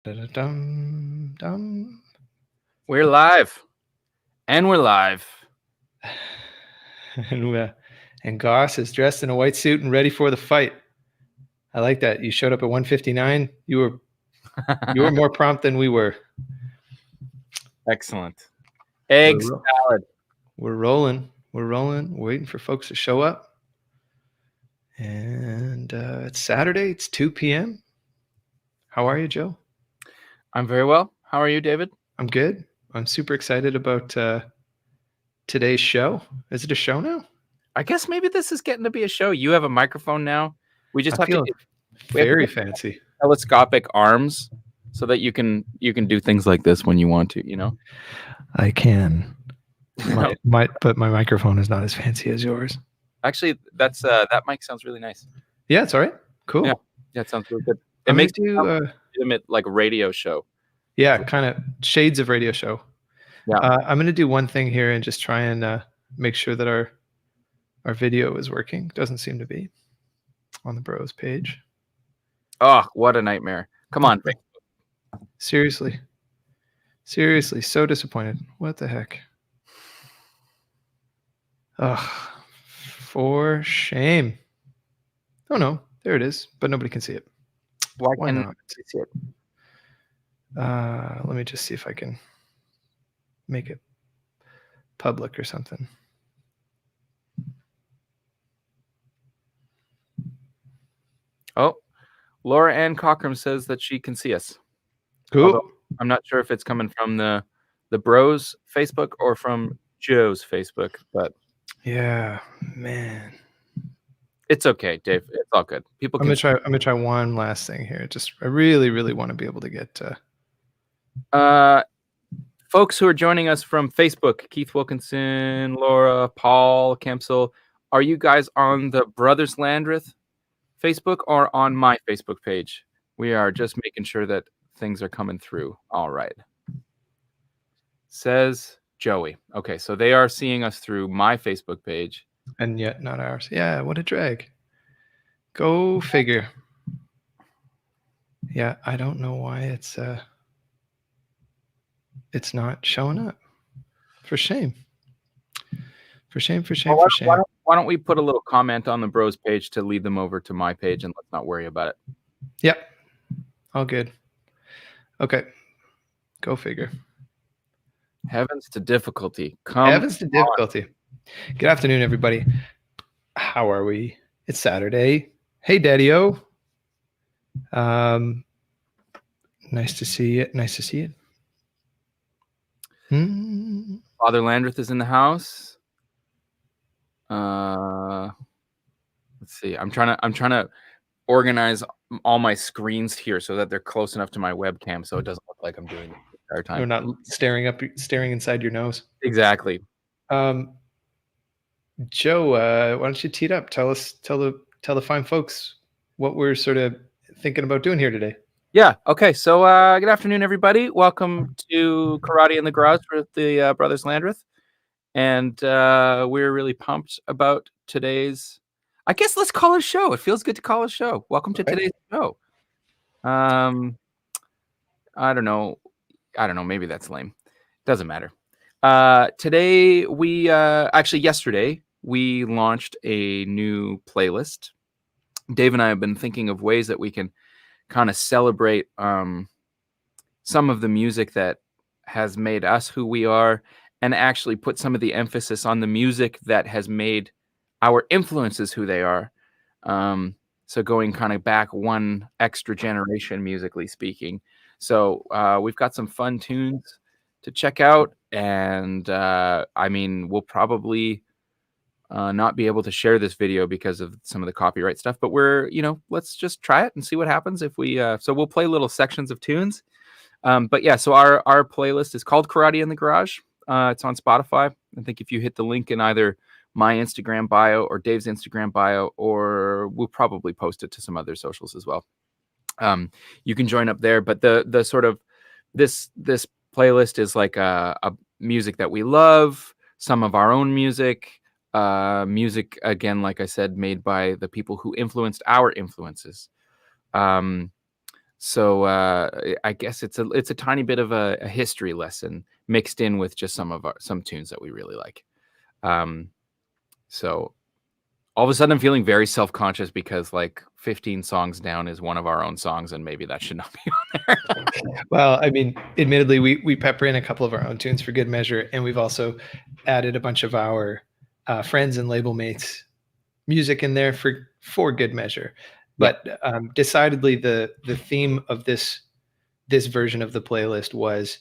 Da-da-dum, dum. We're live. And we're live. And Goss is dressed in a white suit and ready for the fight. I like that. You showed up at 1:59. You were more prompt than we were. Excellent. Egg salad. We're rolling. We're rolling. We're waiting for folks to show up. And it's Saturday. It's 2 p.m. How are you, Joe? I'm very well. How are you, David? I'm good. I'm super excited about today's show. Is it a show now? I guess maybe this is getting to be a show. You have a microphone now. We just have to very fancy telescopic arms so that you can do things like this when you want to, you know? I can. But my microphone is not as fancy as yours. Actually, that's that mic sounds really nice. Yeah, it's all right. Cool. Yeah, it sounds really good. It makes you legitimate like radio show. Yeah, kind of shades of radio show. Yeah. I'm going to do one thing here and just try and make sure that our video is working. Doesn't seem to be on the Bros page. Oh, what a nightmare. Come on. Seriously, so disappointed. What the heck? Ugh, for shame. Oh no, there it is, but nobody can see it. Why not see it? Let me just see if I can make it public or something. Oh, Laura Ann Cockram says that she can see us. Cool. Although I'm not sure if it's coming from the Bros Facebook or from Joe's Facebook, but yeah, man, it's okay, Dave. It's all good. People can. I'm gonna try one last thing here. I really want to be able to get. Folks who are joining us from Facebook: Keith Wilkinson, Laura, Paul Kempsel. Are you guys on the Brothers Landreth Facebook or on my Facebook page? We are just making sure that things are coming through. All right. Says Joey. Okay, so they are seeing us through my Facebook page. And yet not ours. Yeah, what a drag. Go figure. Yeah, I don't know why it's not showing up. For shame. For shame. Why don't we put a little comment on the Bros page to lead them over to my page and let's not worry about it. Yep. All good. Okay. Go figure. Heavens to difficulty. Good afternoon, everybody. How are we? It's Saturday. Hey, Daddy-O. Nice to see you. Father Landreth is in the house. Let's see. I'm trying to organize all my screens here so that they're close enough to my webcam so it doesn't look like I'm doing it the entire time. You're not staring inside your nose. Exactly. Joe, why don't you tee it up? Tell the fine folks what we're sort of thinking about doing here today. Yeah. Okay. So good afternoon, everybody. Welcome to Karate in the Garage with the Brothers Landreth. And we're really pumped about today's, I guess let's call it a show. It feels good to call it a show. Welcome to today's show. I don't know. Maybe that's lame. Doesn't matter. Today yesterday we launched a new playlist. Dave and I have been thinking of ways that we can kind of celebrate some of the music that has made us who we are and actually put some of the emphasis on the music that has made our influences who they are. So going kind of back one extra generation, musically speaking. So we've got some fun tunes to check out. And we'll probably not be able to share this video because of some of the copyright stuff, but let's just try it and see what happens if we, so we'll play little sections of tunes. But yeah, so our playlist is called Karate in the Garage. It's on Spotify. I think if you hit the link in either my Instagram bio or Dave's Instagram bio, or we'll probably post it to some other socials as well. You can join up there, but the sort of this playlist is like a music that we love, some of our own music, again, like I said, made by the people who influenced our influences. So I guess it's a tiny bit of a history lesson mixed in with just some tunes that we really like. So all of a sudden I'm feeling very self-conscious because like 15 songs down is one of our own songs, and maybe that should not be on there. Well, I mean, admittedly, we pepper in a couple of our own tunes for good measure, and we've also added a bunch of our friends and label mates music in there for good measure. But decidedly, the theme of this version of the playlist was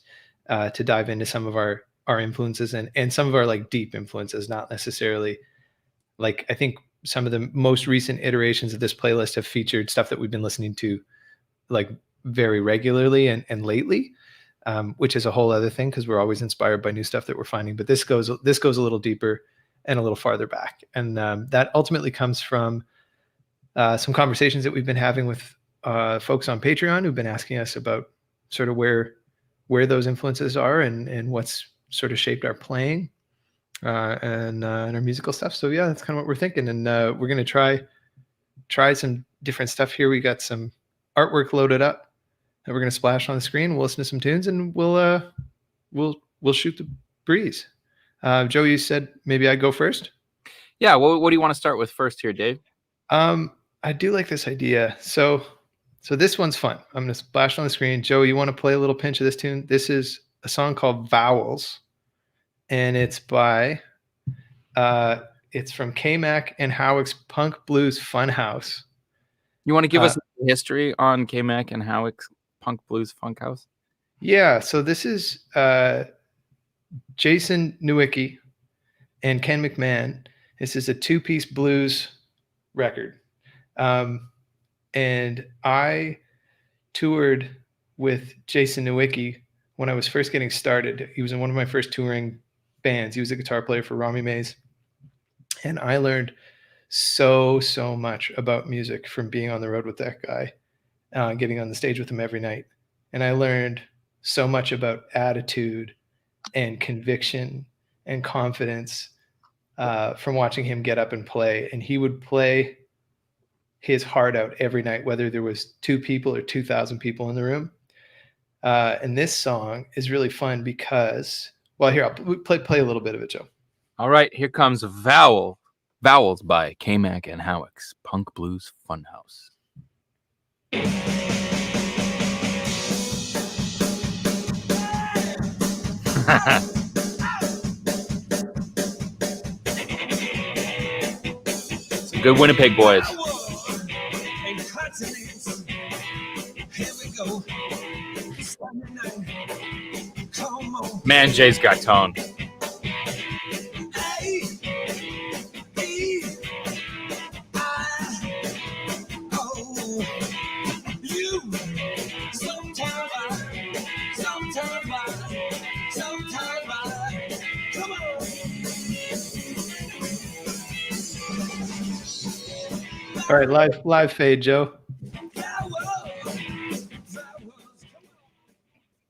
to dive into some of our influences and some of our like deep influences, not necessarily like, I think some of the most recent iterations of this playlist have featured stuff that we've been listening to like very regularly and lately, which is a whole other thing because we're always inspired by new stuff that we're finding. But this goes a little deeper and a little farther back, and that ultimately comes from some conversations that we've been having with folks on Patreon who've been asking us about sort of where those influences are and what's sort of shaped our playing and our musical stuff. So yeah, that's kind of what we're thinking, and we're gonna try some different stuff here. We got some artwork loaded up that we're gonna splash on the screen. We'll listen to some tunes and we'll shoot the breeze. Joe, you said maybe I go first. Yeah. What do you want to start with first here, Dave? I do like this idea. So this one's fun. I'm gonna splash on the screen. Joe, you want to play a little pinch of this tune? This is a song called Vowels, and it's by it's from K-Mac and Howick's Punk Blues Funhouse. You want to give us history on K-Mac and Howick's Punk Blues Funkhouse? Yeah, so this is Jason Nowicki and Ken McMahon. This is a 2-piece blues record. And I toured with Jason Nowicki when I was first getting started. He was in one of my first touring bands. He was a guitar player for Romy Mays. And I learned so much about music from being on the road with that guy, getting on the stage with him every night. And I learned so much about attitude and conviction and confidence from watching him get up and play. And he would play his heart out every night, whether there was 2 people or 2,000 people in the room. And this song is really fun because, well, here, I'll play a little bit of it, Joe. All right, here comes Vowels by K-Mac and Howick's Punk Blues Funhouse. Some good Winnipeg boys. Man, Jay's got tone. All right, live fade, Joe.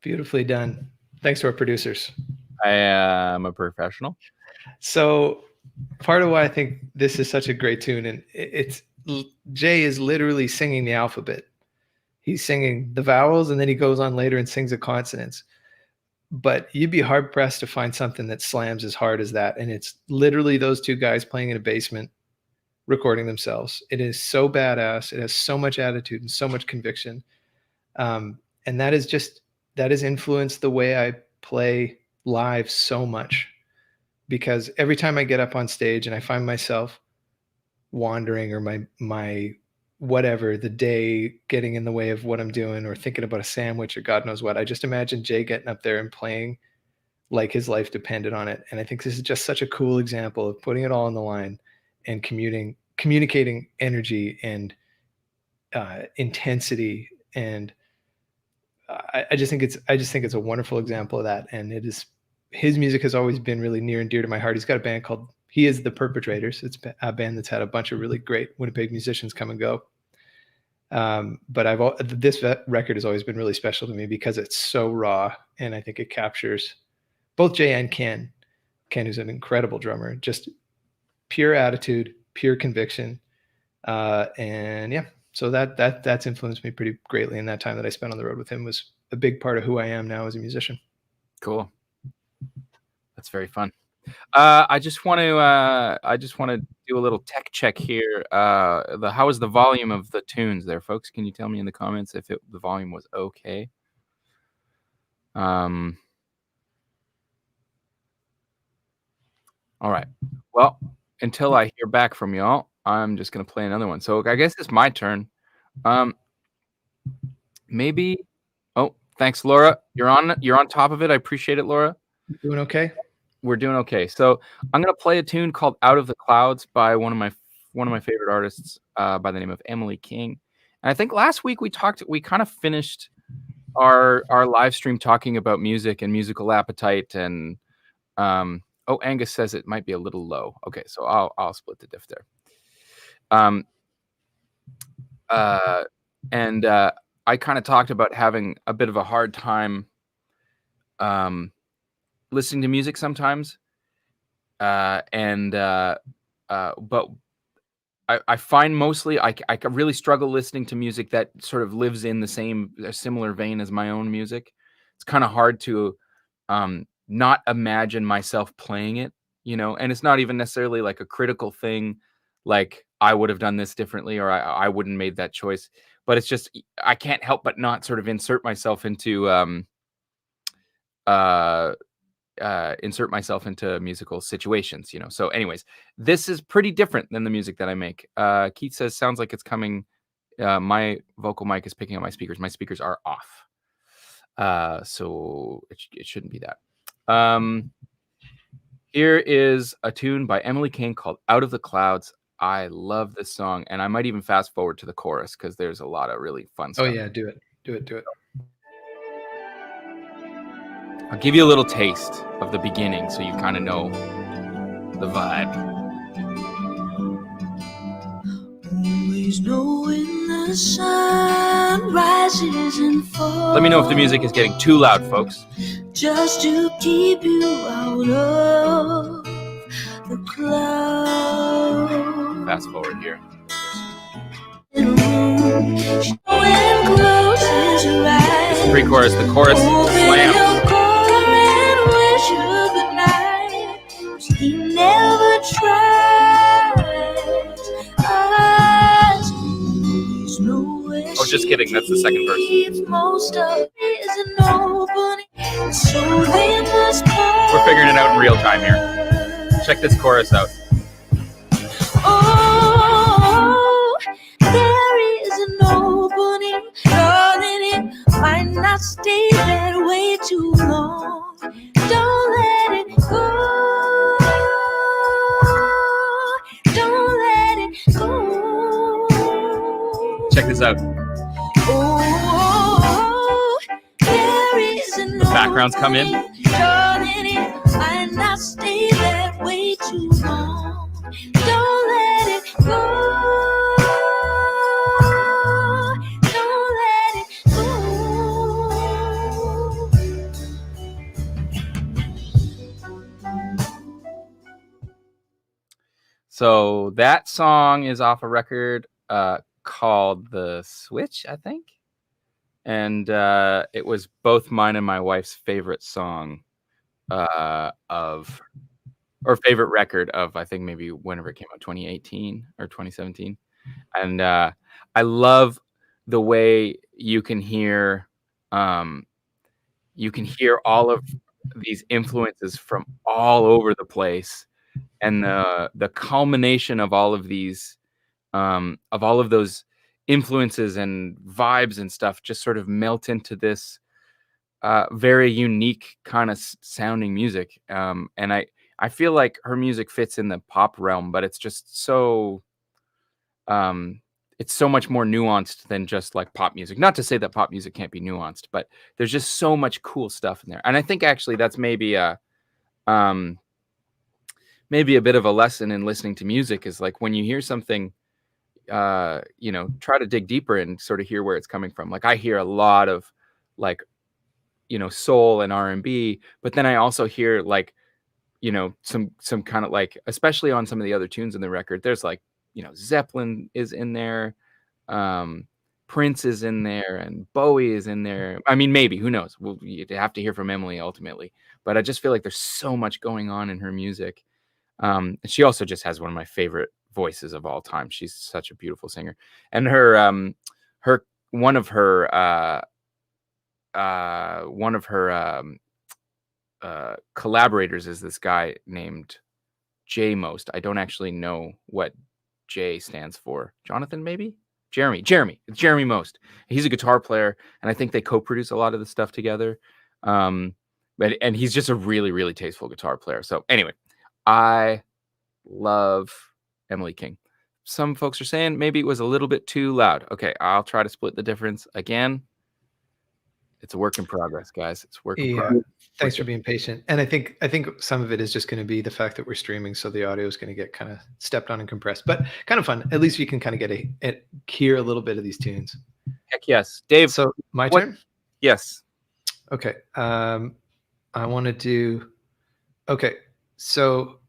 Beautifully done. Thanks to our producers. I am a professional. So part of why I think this is such a great tune, and it's Jay is literally singing the alphabet. He's singing the vowels, and then he goes on later and sings the consonants. But you'd be hard pressed to find something that slams as hard as that. And it's literally those 2 guys playing in a basement, recording themselves. It is so badass. It has so much attitude and so much conviction. And that has influenced the way I play live so much, because every time I get up on stage and I find myself wandering, or my whatever, the day getting in the way of what I'm doing, or thinking about a sandwich or God knows what, I just imagine Jay getting up there and playing like his life depended on it. And I think this is just such a cool example of putting it all on the line and communicating energy and intensity. And I just think it's a wonderful example of that. And his music has always been really near and dear to my heart. He's got a band called He Is the Perpetrators. It's a band that's had a bunch of really great Winnipeg musicians come and go. But this record has always been really special to me because it's so raw, and I think it captures both Jay and Ken, who's an incredible drummer, just pure attitude, pure conviction. And yeah, So that's influenced me pretty greatly. And that time that I spent on the road with him was a big part of who I am now as a musician. Cool. That's very fun. I just want to do a little tech check here. How is the volume of the tunes there, folks? Can you tell me in the comments if the volume was okay? All right. Well, until I hear back from y'all, I'm just gonna play another one. So I guess it's my turn. Maybe. Oh, thanks, Laura. You're on top of it. I appreciate it, Laura. You doing okay? We're doing okay. So I'm gonna play a tune called "Out of the Clouds" by one of my favorite artists by the name of Emily King. And I think last week we kind of finished our live stream talking about music and musical appetite. And oh, Angus says it might be a little low. Okay, so I'll split the diff there. And I kind of talked about having a bit of a hard time listening to music sometimes. But I find mostly I really struggle listening to music that sort of lives in a similar vein as my own music. It's kind of hard to not imagine myself playing it, and it's not even necessarily like a critical thing, like I would have done this differently or I wouldn't made that choice. But it's just I can't help but not sort of insert myself into musical situations, So anyways, this is pretty different than the music that I make. Keith says, sounds like it's coming. My vocal mic is picking up my speakers. My speakers are off. So it shouldn't be that. Here is a tune by Emily King called Out of the Clouds. I love this song, and I might even fast forward to the chorus because there's a lot of really fun stuff. Oh yeah, do it. I'll give you a little taste of the beginning so you kind of know the vibe. Always knowing the sun rises and falls. Let me know if the music is getting too loud, folks. Just to keep you out of the clouds. Fast forward here. It's the pre-chorus, the chorus slam. He never tries. Oh, just kidding. That's the second verse. We're figuring it out in real time here. Check this chorus out. Oh, there is an opening, darling. It might not stay that way too long. Don't let it go. Check this out. Oh, the backgrounds come in. Might not stay that way too long. Don't let it go. Don't let it go. So that song is off a record called The Switch, I think. And it was both mine and my wife's favorite song favorite record of, I think maybe whenever it came out, 2018 or 2017. And I love the way you can hear all of these influences from all over the place. And the culmination of all of these of all of those influences and vibes and stuff just sort of melt into this very unique kind of sounding music. And I feel like her music fits in the pop realm, but it's just so it's so much more nuanced than just like pop music. Not to say that pop music can't be nuanced, but there's just so much cool stuff in there. And I think actually that's maybe a bit of a lesson in listening to music, is like when you hear something, try to dig deeper and sort of hear where it's coming from. Like I hear a lot of like, soul and R&B, but then I also hear like, some kind of like, especially on some of the other tunes in the record, there's like, Zeppelin is in there. Prince is in there and Bowie is in there. I mean, maybe, who knows? You'd have to hear from Emily ultimately. But I just feel like there's so much going on in her music. And she also just has one of my favorite voices of all time. She's such a beautiful singer. And one of her collaborators is this guy named J Most. I don't actually know what J stands for. Jonathan, maybe? Jeremy. It's Jeremy Most. He's a guitar player, and I think they co-produce a lot of the stuff together. And he's just a really, really tasteful guitar player. So anyway, I love Emily King. Some folks are saying maybe it was a little bit too loud. Okay, I'll try to split the difference again. It's a work in progress, guys. It's work in progress. Thanks for being patient. And I think some of it is just going to be the fact that we're streaming, so the audio is going to get kind of stepped on and compressed, but kind of fun. At least you can kind of hear a little bit of these tunes. Heck yes, Dave. So my turn. Yes. Okay. I want to do. Okay. So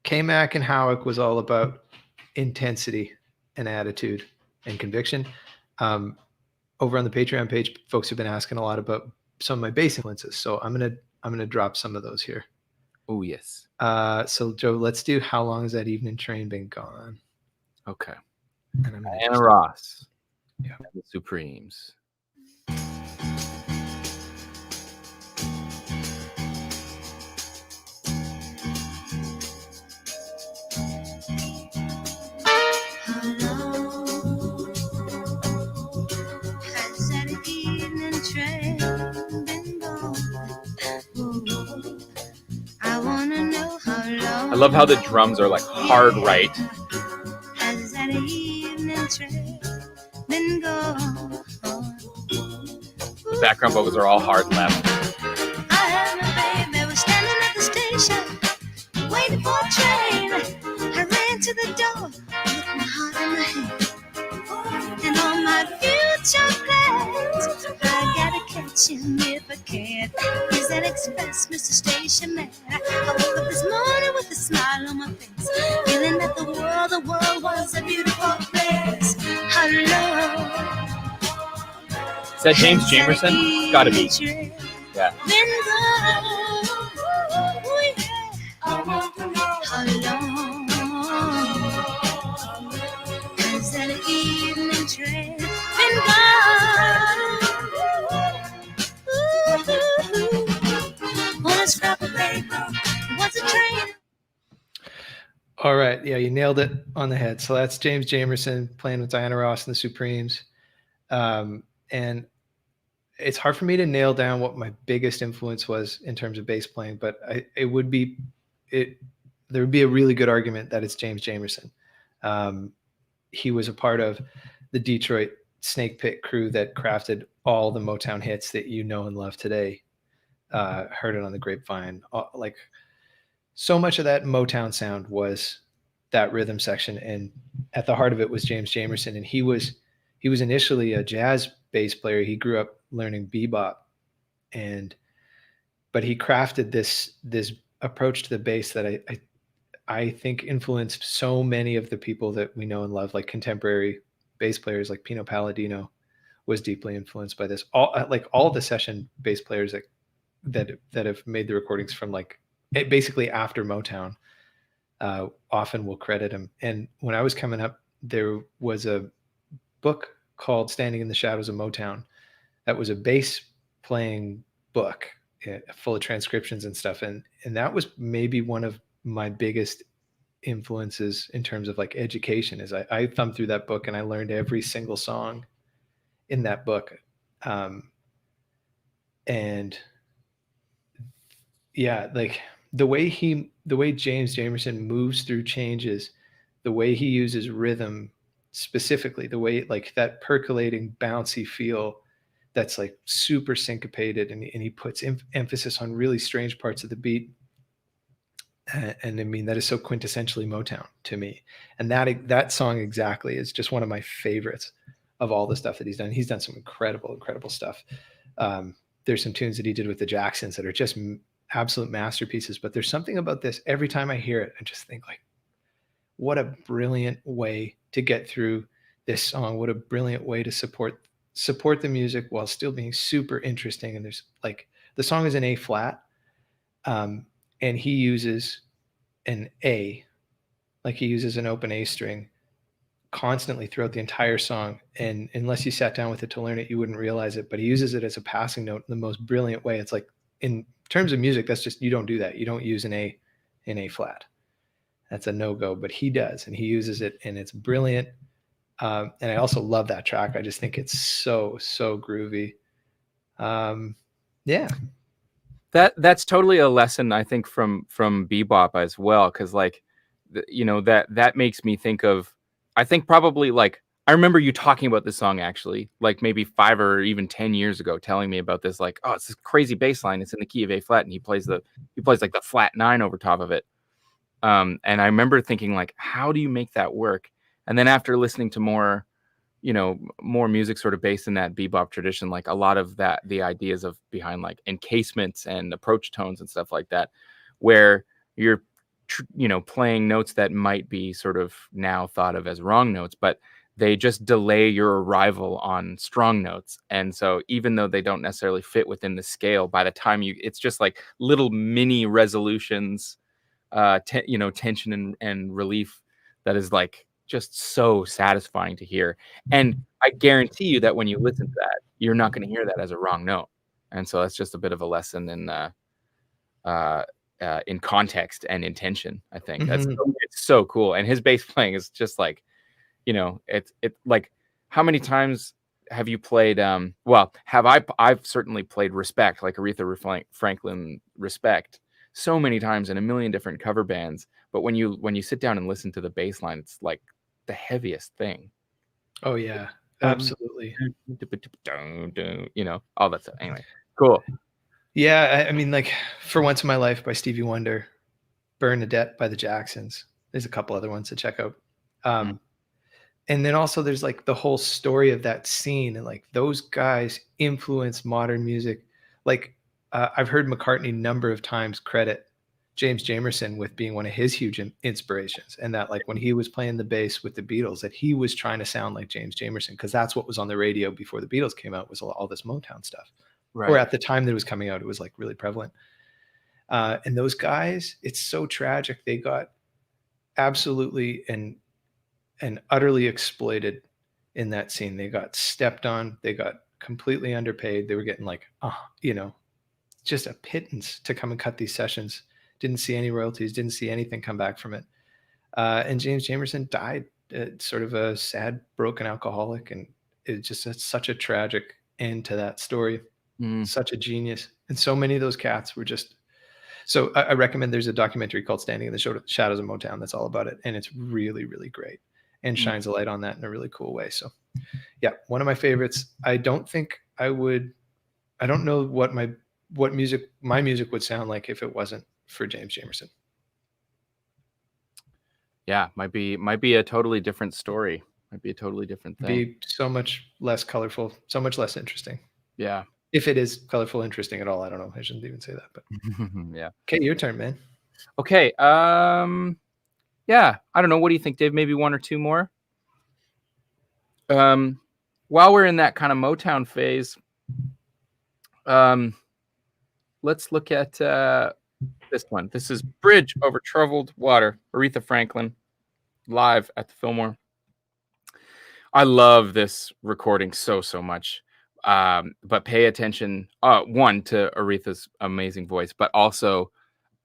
K-Mac and Howick was all about intensity and attitude and conviction. Over on the Patreon page, folks have been asking a lot about some of my bass influences. So I'm gonna drop some of those here. Oh yes. So Joe, let's do How Long Has That Evening Train Been Gone? Okay. And Diana Ross. Yeah. And the Supremes. I love how the drums are like hard right. The background vocals are all hard left. I had my baby was standing at the station, waiting for a train. I ran to the door with my heart in my hand, and all my future plans. I gotta catch him if I can. He's an express, Mr. Station Man. I woke up this morning with a smile on my face, feeling that the world was a beautiful place. Hello. Is that James Jamerson? Gotta be. Yeah. All right. Yeah, you nailed it on the head. So that's James Jamerson playing with Diana Ross and the Supremes. And it's hard for me to nail down what my biggest influence was in terms of bass playing, but there would be a really good argument that it's James Jamerson. He was a part of the Detroit Snake Pit crew that crafted all the Motown hits that you know and love today. Heard it on the grapevine. Like so much of that Motown sound was that rhythm section, and at the heart of it was James Jamerson. And he was initially a jazz bass player. He grew up learning bebop, but he crafted this approach to the bass that I think influenced so many of the people that we know and love, like contemporary bass players like Pino Palladino was deeply influenced by this. All the session bass players that have made the recordings from basically after Motown often will credit him. And when I was coming up, there was a book called Standing in the Shadows of Motown that was a bass playing book full of transcriptions and stuff, and that was maybe one of my biggest influences in terms of like education. Is I thumbed through that book and I learned every single song in that book. And yeah, like the way James Jamerson moves through changes, the way he uses rhythm specifically, the way like that percolating bouncy feel that's like super syncopated, and he puts emphasis on really strange parts of the beat. And I mean, that is so quintessentially Motown to me. And that song exactly is just one of my favorites of all the stuff that he's done. He's done some incredible stuff. There's some tunes that he did with the Jacksons that are just absolute masterpieces, but there's something about this. Every time I hear it, I just think like, what a brilliant way to get through this song, what a brilliant way to support the music while still being super interesting. And there's like, the song is in A flat, and he uses an A, like he uses an open A string constantly throughout the entire song. And unless you sat down with it to learn it, you wouldn't realize it, but he uses it as a passing note in the most brilliant way. It's like, in terms of music, that's just, you don't do that. You don't use an A in A flat. That's a no-go, but he does, and he uses it, and it's brilliant. And I also love that track. I just think it's so groovy. Yeah. That's totally a lesson, I think, from bebop as well, because like, you know, that makes me think of, I think probably like, I remember you talking about this song actually, like maybe 5 or even 10 years ago, telling me about this, like, oh, it's this crazy bass line. It's in the key of A flat, and he plays like the flat 9 over top of it. And I remember thinking like, how do you make that work? And then after listening to more music sort of based in that bebop tradition, like a lot of that, the ideas of behind like encasements and approach tones and stuff like that, where you're playing notes that might be sort of now thought of as wrong notes, but they just delay your arrival on strong notes. And so even though they don't necessarily fit within the scale, by the time it's just like little mini resolutions, tension and relief that is like just so satisfying to hear. And I guarantee you that when you listen to that, you're not going to hear that as a wrong note. And so that's just a bit of a lesson in context and intention, I think. It's so cool. And his bass playing is just like, it's like, how many times have you played, I've certainly played Respect, like Aretha Franklin Respect, so many times in a million different cover bands. But when you sit down and listen to the bass line, it's like the heaviest thing. Oh yeah, absolutely. All that stuff. Anyway, cool. Yeah, I mean, like For Once in My Life by Stevie Wonder, Bernadette by the Jacksons. There's a couple other ones to check out. And then also there's like the whole story of that scene, and like those guys influence modern music. Like I've heard McCartney a number of times credit James Jamerson with being one of his huge inspirations, and that like when he was playing the bass with the Beatles, that he was trying to sound like James Jamerson, because that's what was on the radio before the Beatles came out, was all this Motown stuff. Right. Or at the time that it was coming out, it was like really prevalent. And those guys, it's so tragic. They got absolutely and utterly exploited in that scene. They got stepped on. They got completely underpaid. They were getting like, just a pittance to come and cut these sessions. Didn't see any royalties, didn't see anything come back from it. And James Jamerson died sort of a sad, broken alcoholic. And it's such a tragic end to that story. Such a genius. And so many of those cats were just, so I recommend, there's a documentary called Standing in the Shadows of Motown that's all about it. And it's really, really great and shines a light on that in a really cool way. So yeah, one of my favorites. I don't know what my music would sound like if it wasn't for James Jamerson. Yeah, might be a totally different story. Might be a totally different thing. Be so much less colorful, so much less interesting. Yeah. If it is colorful, interesting at all, I don't know. I shouldn't even say that, but yeah. Okay, your turn, man. Okay. Yeah, I don't know. What do you think, Dave? Maybe one or two more. While we're in that kind of Motown phase, let's look at this one. This is Bridge Over Troubled Water, Aretha Franklin, live at the Fillmore. I love this recording so much. But pay attention, one, to Aretha's amazing voice, but also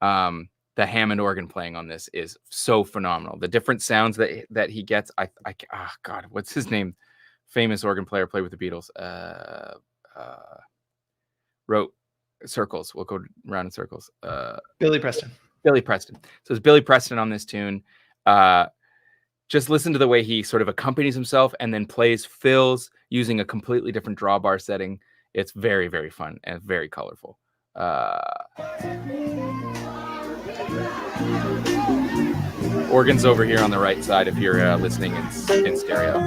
the Hammond organ playing on this is so phenomenal. The different sounds that he gets. God, what's his name? Famous organ player, played with the Beatles. Wrote circles. We'll go round in circles. Billy Preston. Billy Preston. So it's Billy Preston on this tune. Just listen to the way he sort of accompanies himself and then plays fills using a completely different drawbar setting. It's very, very fun and very colorful. Organs over here on the right side if you're listening in stereo.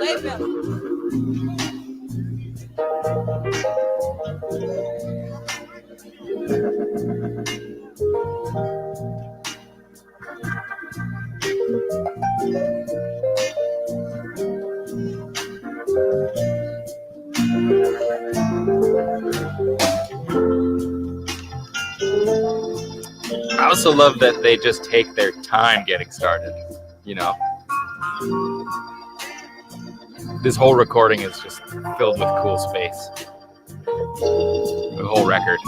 Hey, Bill. I also love that they just take their time getting started. You know, this whole recording is just filled with cool space. The whole record.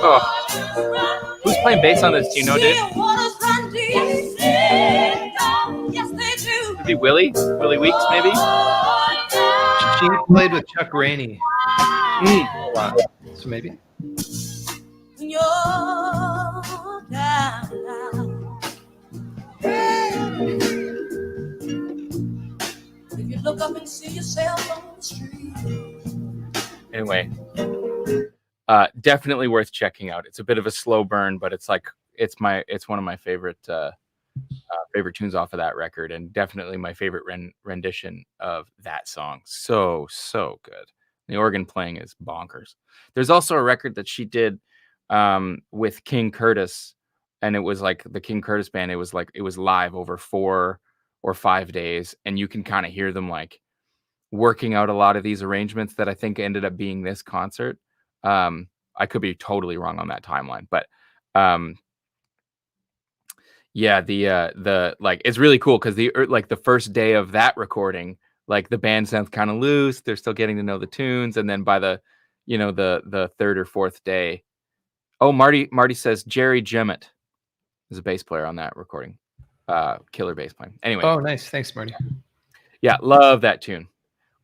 Oh. Who's playing bass on this? Do you know, Dave? Maybe Willie? Willie Weeks, maybe? She played with Chuck Rainey a lot, so maybe. If you look up and see yourself on the street. Anyway, definitely worth checking out. It's a bit of a slow burn, but it's like it's one of my favorite tunes off of that record, and definitely my favorite rendition of that song. So good. The organ playing is bonkers. There's also a record that she did with King Curtis, and it was like the King Curtis band. It was live over 4 or 5 days, and you can kind of hear them like working out a lot of these arrangements that I think ended up being this concert. I could be totally wrong on that timeline, but yeah, the like it's really cool because the first day of that recording, like the band sounds kind of loose. They're still getting to know the tunes, and then by the third or fourth day, Marty says Jerry Jemmett is a bass player on that recording. Killer bass playing. Anyway. Oh, nice. Thanks, Marty. Yeah, love that tune.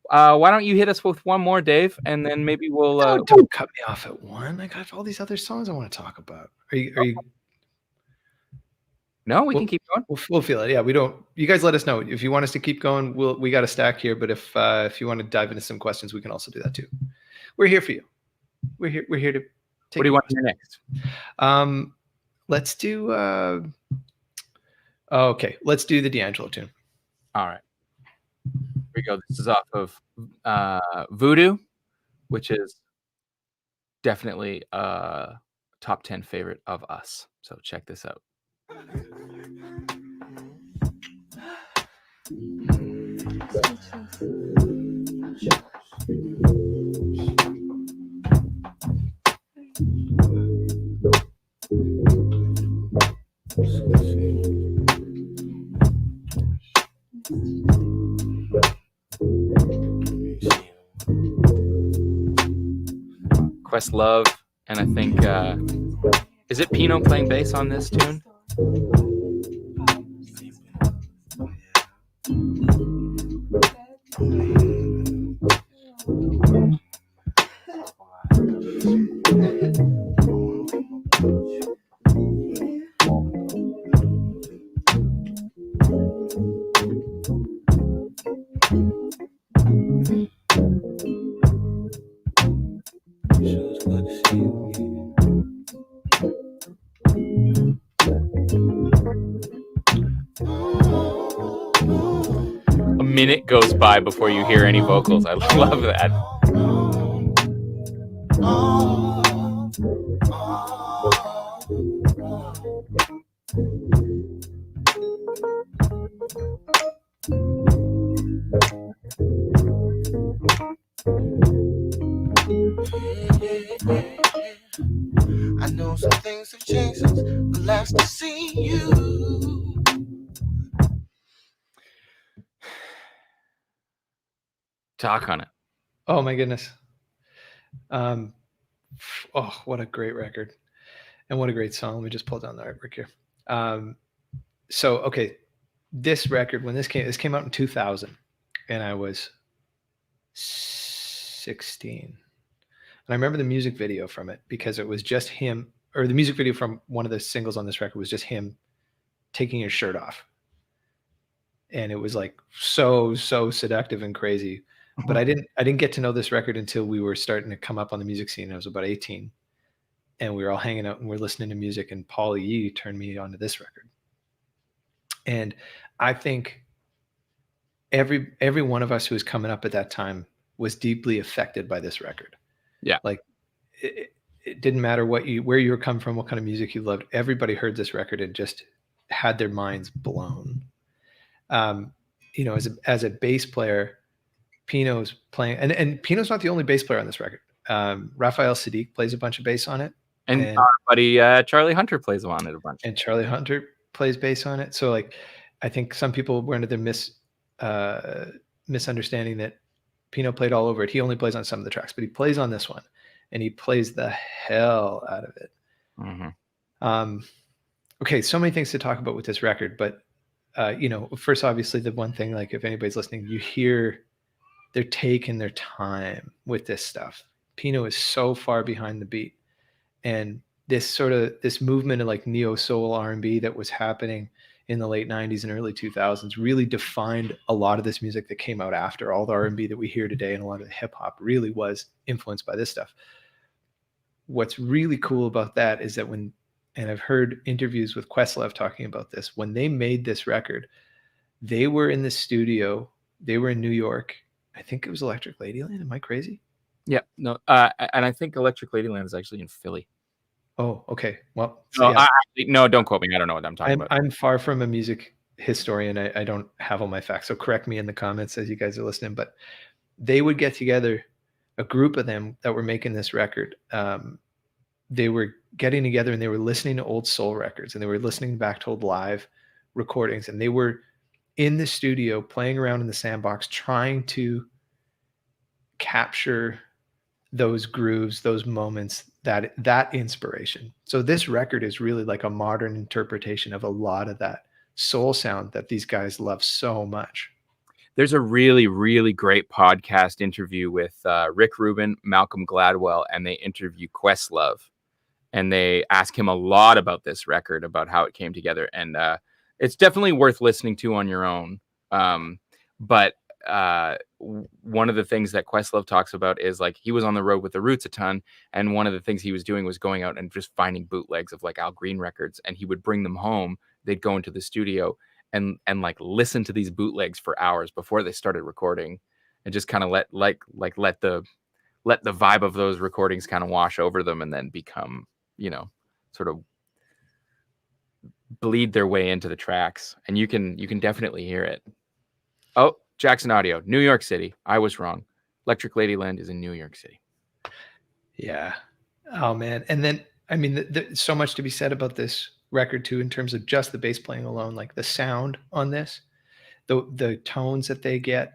Why don't you hit us with one more, Dave, and then maybe we'll. Don't cut me off at one. I got all these other songs I want to talk about. Are you? No, we can keep going. We'll feel it. Yeah, we don't. You guys let us know if you want us to keep going. We got a stack here, but if you want to dive into some questions, we can also do that too. We're here for you. We're here to. What do you want to hear next? Let's do. Okay, let's do the D'Angelo tune. All right. Here we go. This is off of Voodoo, which is definitely a top 10 favorite of us. So check this out. Questlove, and I think is it Pino playing bass on this tune? A minute goes by before you hear any vocals. I love that. I know some things have changed since the last I see you. Talk on it. Oh my goodness. Oh, what a great record. And what a great song. Let me just pull down the artwork here. So, okay, this record, when this came out in 2000, and I was 16. And I remember the music video from it because it was just him, or the music video from one of the singles on this record was just him taking his shirt off. And it was like so seductive and crazy. But I didn't get to know this record until we were starting to come up on the music scene. I was about 18. And we were all hanging out and we're listening to music, and Paul Yee turned me onto this record. And I think every one of us who was coming up at that time was deeply affected by this record. Yeah. Like it didn't matter where you were coming from, what kind of music you loved. Everybody heard this record and just had their minds blown. You know, as a bass player, Pino's playing, and Pino's not the only bass player on this record. Raphael Sadiq plays a bunch of bass on it. And our buddy Charlie Hunter plays on it a bunch. And Charlie Hunter plays bass on it. So like, I think some people were under the misunderstanding that Pino played all over it. He only plays on some of the tracks, but he plays on this one, and he plays the hell out of it. Mm-hmm. Okay, so many things to talk about with this record, but you know, first, obviously, the one thing, like if anybody's listening, you hear they're taking their time with this stuff. Pino is so far behind the beat, and this movement of like neo soul R&B that was happening in the late 90s and early 2000s really defined a lot of this music that came out after. All the R&B that we hear today and a lot of the hip hop really was influenced by this stuff. What's really cool about that is that and I've heard interviews with Questlove talking about this, when they made this record, they were in the studio, they were in New York. I think it was Electric Ladyland. Am I crazy? Yeah, no, and I think Electric Ladyland is actually in Philly. Oh, okay. Well, so yeah. No, don't quote me. I don't know what I'm talking about. I'm far from a music historian. I don't have all my facts, so correct me in the comments as you guys are listening. But they would get together, a group of them that were making this record. They were getting together and they were listening to old soul records, and they were listening back to old live recordings, and they were in the studio playing around in the sandbox, trying to capture those grooves, those moments, that inspiration. So this record is really like a modern interpretation of a lot of that soul sound that these guys love so much. There's a really, really great podcast interview with Rick Rubin, Malcolm Gladwell, and they interview Questlove, and they ask him a lot about this record, about how it came together. And it's definitely worth listening to on your own. But one of the things that Questlove talks about is like he was on the road with the Roots a ton, and one of the things he was doing was going out and just finding bootlegs of like Al Green records, and he would bring them home. They'd go into the studio and like listen to these bootlegs for hours before they started recording, and just kind of let the vibe of those recordings kind of wash over them, and then become, you know, sort of bleed their way into the tracks. And you can definitely hear it. Oh, Jackson Audio, New York City. I was wrong. Electric Ladyland is in New York City. Yeah. Oh, man. And then, I mean, so much to be said about this record, too, in terms of just the bass playing alone, like the sound on this, the tones that they get,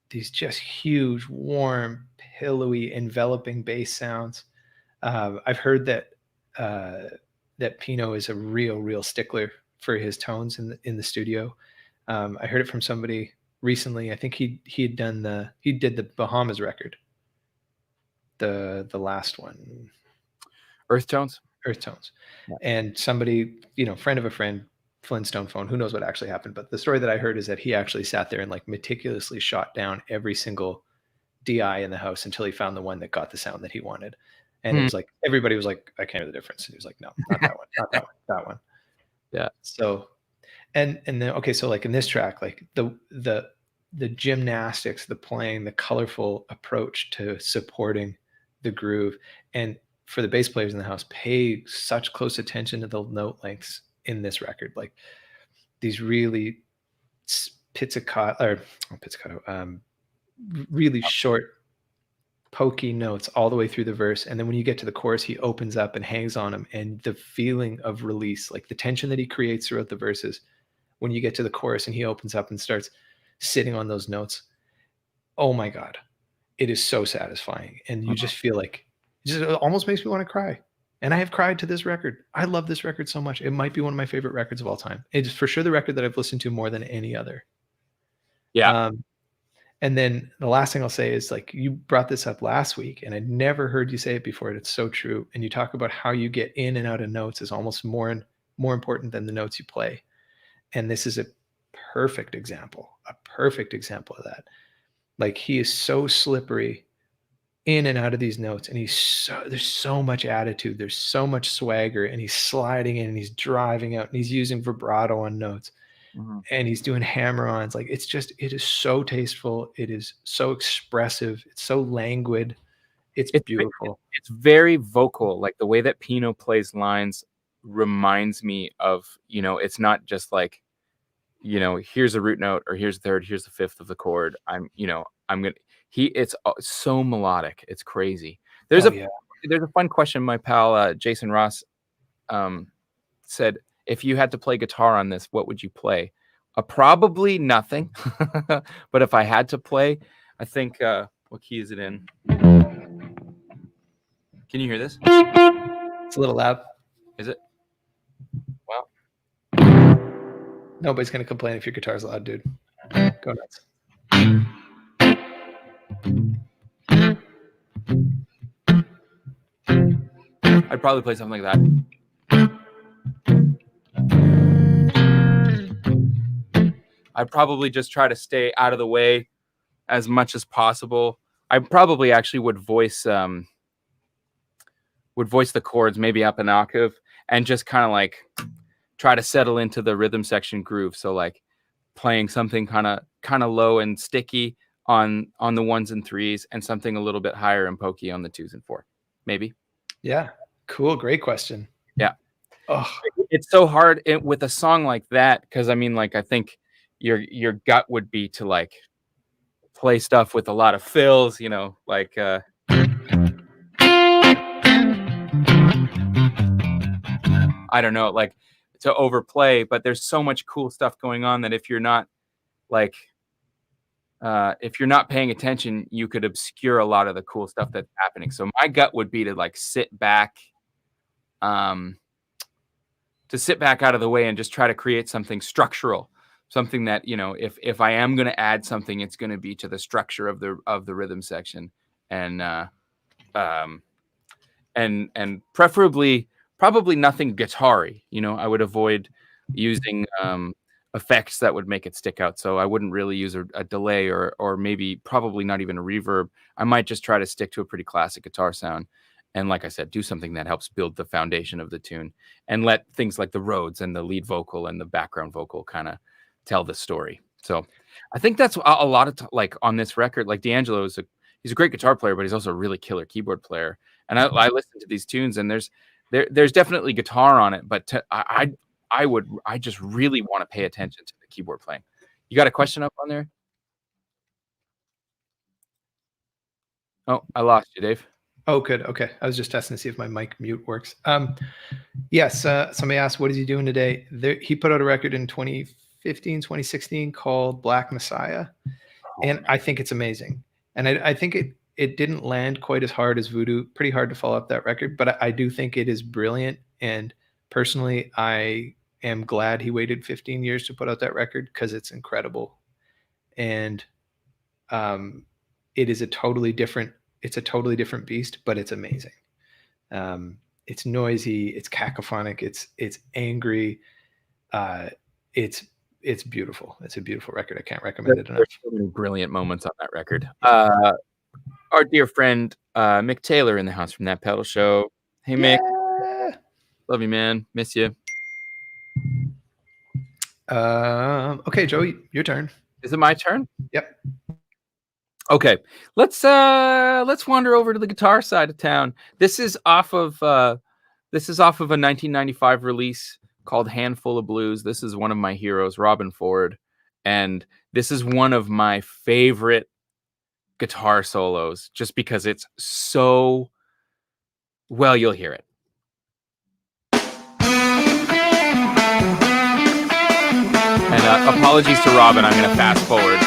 these just huge, warm, pillowy, enveloping bass sounds. I've heard that Pino is a real stickler for his tones in the studio. I heard it from somebody recently. I think he did the Bahamas record, the last one, Earth Tones. Yeah. And somebody, you know, friend of a friend, Flintstone phone, who knows what actually happened, but the story that I heard is that he actually sat there and like meticulously shot down every single DI in the house until he found the one that got the sound that he wanted. And it was like, everybody was like, I can't hear the difference. And he was like, no, not that one, not that one, that one. Yeah. So, and then, okay, so like in this track, like the gymnastics, the playing, the colorful approach to supporting the groove, and for the bass players in the house, pay such close attention to the note lengths in this record. Like these really really short, pokey notes all the way through the verse. And then when you get to the chorus, he opens up and hangs on them. And the feeling of release, like the tension that he creates throughout the verses, when you get to the chorus and he opens up and starts sitting on those notes, oh my God, it is so satisfying. And you just feel like, it just almost makes me want to cry. And I have cried to this record. I love this record so much. It might be one of my favorite records of all time. It's for sure the record that I've listened to more than any other. Yeah. And then the last thing I'll say is, like, you brought this up last week and I'd never heard you say it before. And it's so true. And you talk about how you get in and out of notes is almost more important than the notes you play. And this is a perfect example of that. Like, he is so slippery in and out of these notes, and there's so much attitude, there's so much swagger, and he's sliding in and he's driving out and he's using vibrato on notes. And he's doing hammer-ons. Like, it is so tasteful. It is so expressive. It's so languid. It's beautiful. It's very vocal. Like, the way that Pino plays lines reminds me of, it's not just like, here's a root note, or here's the third, here's the fifth of the chord. It's so melodic. It's crazy. There's a fun question. My pal, Jason Ross, said, if you had to play guitar on this, what would you play? Probably nothing. But if I had to play, I think, what key is it in? Can you hear this? It's a little loud. Is it? Wow. Nobody's going to complain if your guitar's loud, dude. Go nuts. I'd probably play something like that. I'd probably just try to stay out of the way as much as possible. I probably actually would voice the chords maybe up an octave and just kind of like try to settle into the rhythm section groove. So like playing something kind of low and sticky on the 1s and 3s, and something a little bit higher and pokey on the 2s and 4, maybe. Yeah, cool. Great question. Yeah. Oh, it's so hard with a song like that, because I mean, like, I think your gut would be to like play stuff with a lot of fills, like I don't know, like to overplay, but there's so much cool stuff going on that if you're not paying attention, you could obscure a lot of the cool stuff that's happening. So my gut would be to like sit back out of the way and just try to create something structural. Something that, if I am going to add something, it's going to be to the structure of the rhythm section, and preferably probably nothing guitar-y. I would avoid using effects that would make it stick out. So I wouldn't really use a delay or maybe probably not even a reverb. I might just try to stick to a pretty classic guitar sound. And like I said, do something that helps build the foundation of the tune, and let things like the Rhodes and the lead vocal and the background vocal kind of tell the story. So I think that's a lot of like on this record. Like D'Angelo he's a great guitar player, but he's also a really killer keyboard player. And I listen to these tunes, and there's definitely guitar on it, but I just really want to pay attention to the keyboard playing. You got a question up on there? Oh, I lost you, Dave. Oh, good. Okay. I was just testing to see if my mic mute works. Yes. Somebody asked, what is he doing today? He put out a record in 2015, 2016 called Black Messiah. And I think it's amazing. And I think it didn't land quite as hard as Voodoo. Pretty hard to follow up that record, but I do think it is brilliant. And personally, I am glad he waited 15 years to put out that record, because it's incredible. And it is a totally different beast, but it's amazing. It's noisy, it's cacophonic, it's angry. It's beautiful. It's a beautiful record. I can't recommend it enough. There's so many brilliant moments on that record. Our dear friend Mick Taylor in the house from That Pedal Show. Hey, Mick. Yeah. Love you, man. Miss you. Okay, Joey, your turn. Is it my turn? Yep. Okay, let's wander over to the guitar side of town. This is off of a 1995 release called Handful of Blues. This is one of my heroes, Robben Ford, and this is one of my favorite guitar solos, just because it's so well. You'll hear it. And apologies to Robben. I'm going to fast forward.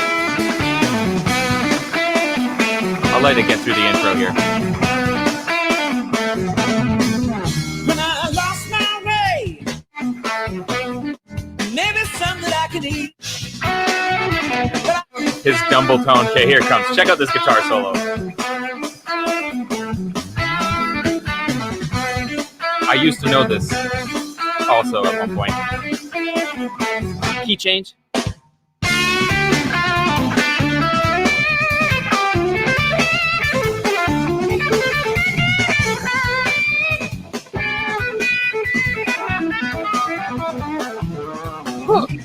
I'll let it get through the intro here. His dumble tone. Okay, here it comes. Check out this guitar solo. I used to know this also at one point. Key change.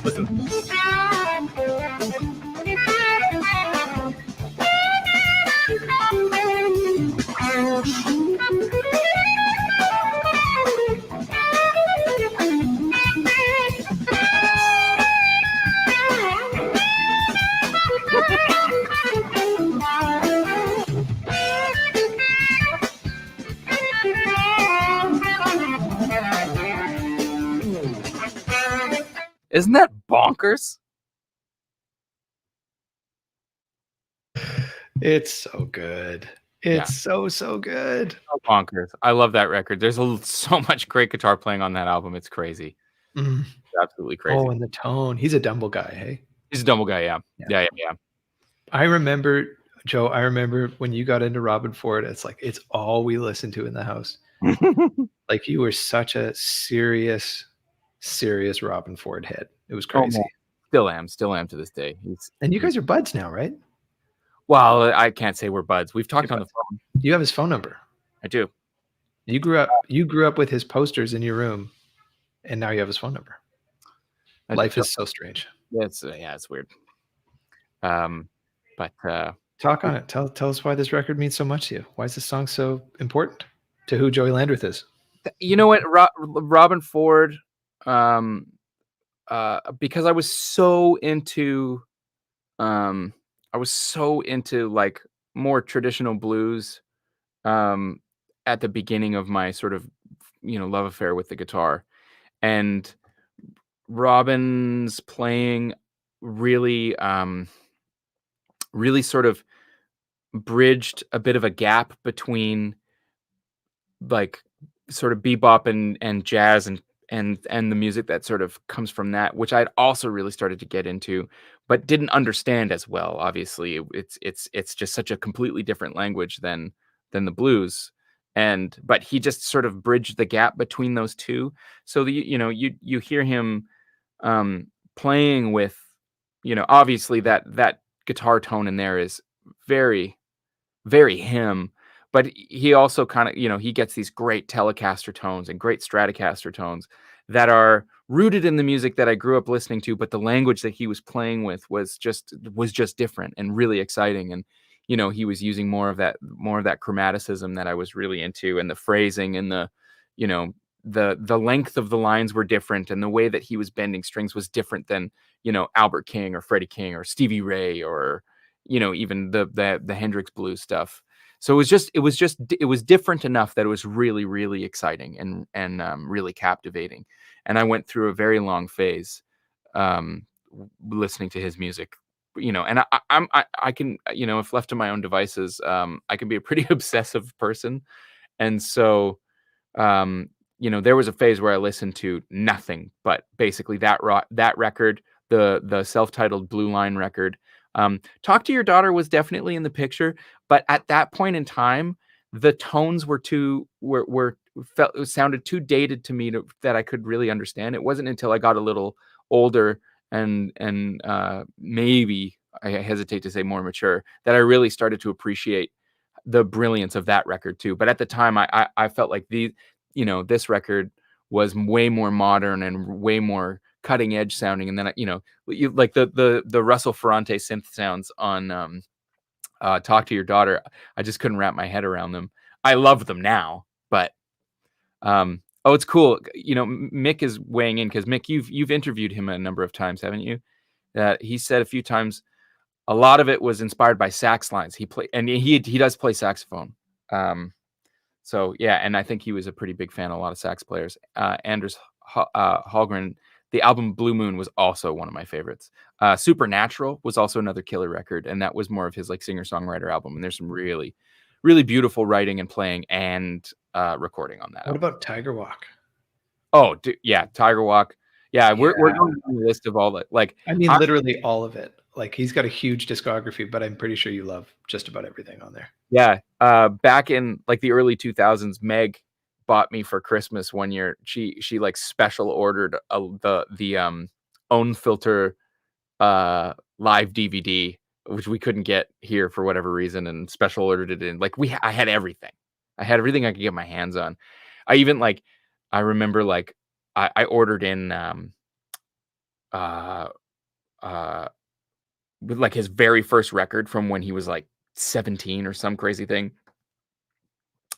Listen. Isn't that bonkers? It's so good. It's so good. So bonkers. I love that record. There's so much great guitar playing on that album. It's crazy. Mm. It's absolutely crazy. Oh, and the tone. He's a Dumble guy, hey? He's a Dumble guy, yeah. I remember, Joe, when you got into Robben Ford, it's like, it's all we listened to in the house. Like, you were such a serious Robben Ford head. It was crazy. Oh, still am to this day. And you guys are buds now, right? Well, I can't say we're buds. We've talked on the phone. You have his phone number. I do. You grew up with his posters in your room, and now you have his phone number. Life is so strange. It's weird. But talk on it. Tell us why this record means so much to you. Why is this song so important to who Joey Landreth is? You know what, Robben Ford, because I was so into like more traditional blues at the beginning of my sort of love affair with the guitar, and Robben's playing really sort of bridged a bit of a gap between like sort of bebop and jazz and the music that sort of comes from that, which I'd also really started to get into, but didn't understand as well. Obviously, it's just such a completely different language than the blues, but he just sort of bridged the gap between those two. So you hear him playing with, obviously that guitar tone in there is very, very him. But he also kind of, he gets these great Telecaster tones and great Stratocaster tones that are rooted in the music that I grew up listening to, but the language that he was playing with was just different and really exciting. And, he was using more of that chromaticism that I was really into, and the phrasing and the length of the lines were different, and the way that he was bending strings was different than, Albert King or Freddie King or Stevie Ray or, even the Hendrix blues stuff. So it was different enough that it was really, really exciting and really captivating. And I went through a very long phase listening to his music, and I can, if left to my own devices, I can be a pretty obsessive person. And so, there was a phase where I listened to nothing but basically that record, the self-titled Blue Line record. Talk to Your Daughter was definitely in the picture, but at that point in time, the tones sounded too dated to me that I could really understand. It wasn't until I got a little older and maybe, I hesitate to say more mature, that I really started to appreciate the brilliance of that record too. But at the time, I felt like this record was way more modern and way more cutting edge sounding. And then, like the Russell Ferrante synth sounds on Talk to Your Daughter, I just couldn't wrap my head around them. I love them now, but it's cool. Mick is weighing in, because Mick, you've interviewed him a number of times, haven't you? He said a few times a lot of it was inspired by sax lines. He does play saxophone. So yeah, and I think he was a pretty big fan of a lot of sax players. Anders Hallgren, the album Blue Moon was also one of my favorites. Supernatural was also another killer record, and that was more of his like singer-songwriter album. And there's some really, really beautiful writing and playing and recording on that. What about Tiger Walk? Oh, yeah, Tiger Walk. Yeah, we're going down the list of all the like. I mean, literally all of it. Like he's got a huge discography, but I'm pretty sure you love just about everything on there. Yeah, back in like the early 2000s, Meg bought me for Christmas one year. She like special ordered the Own Filter live DVD, which we couldn't get here for whatever reason, and special ordered it in. Like I had everything. I had everything I could get my hands on. I even I remember I ordered in with like his very first record from when he was like 17 or some crazy thing.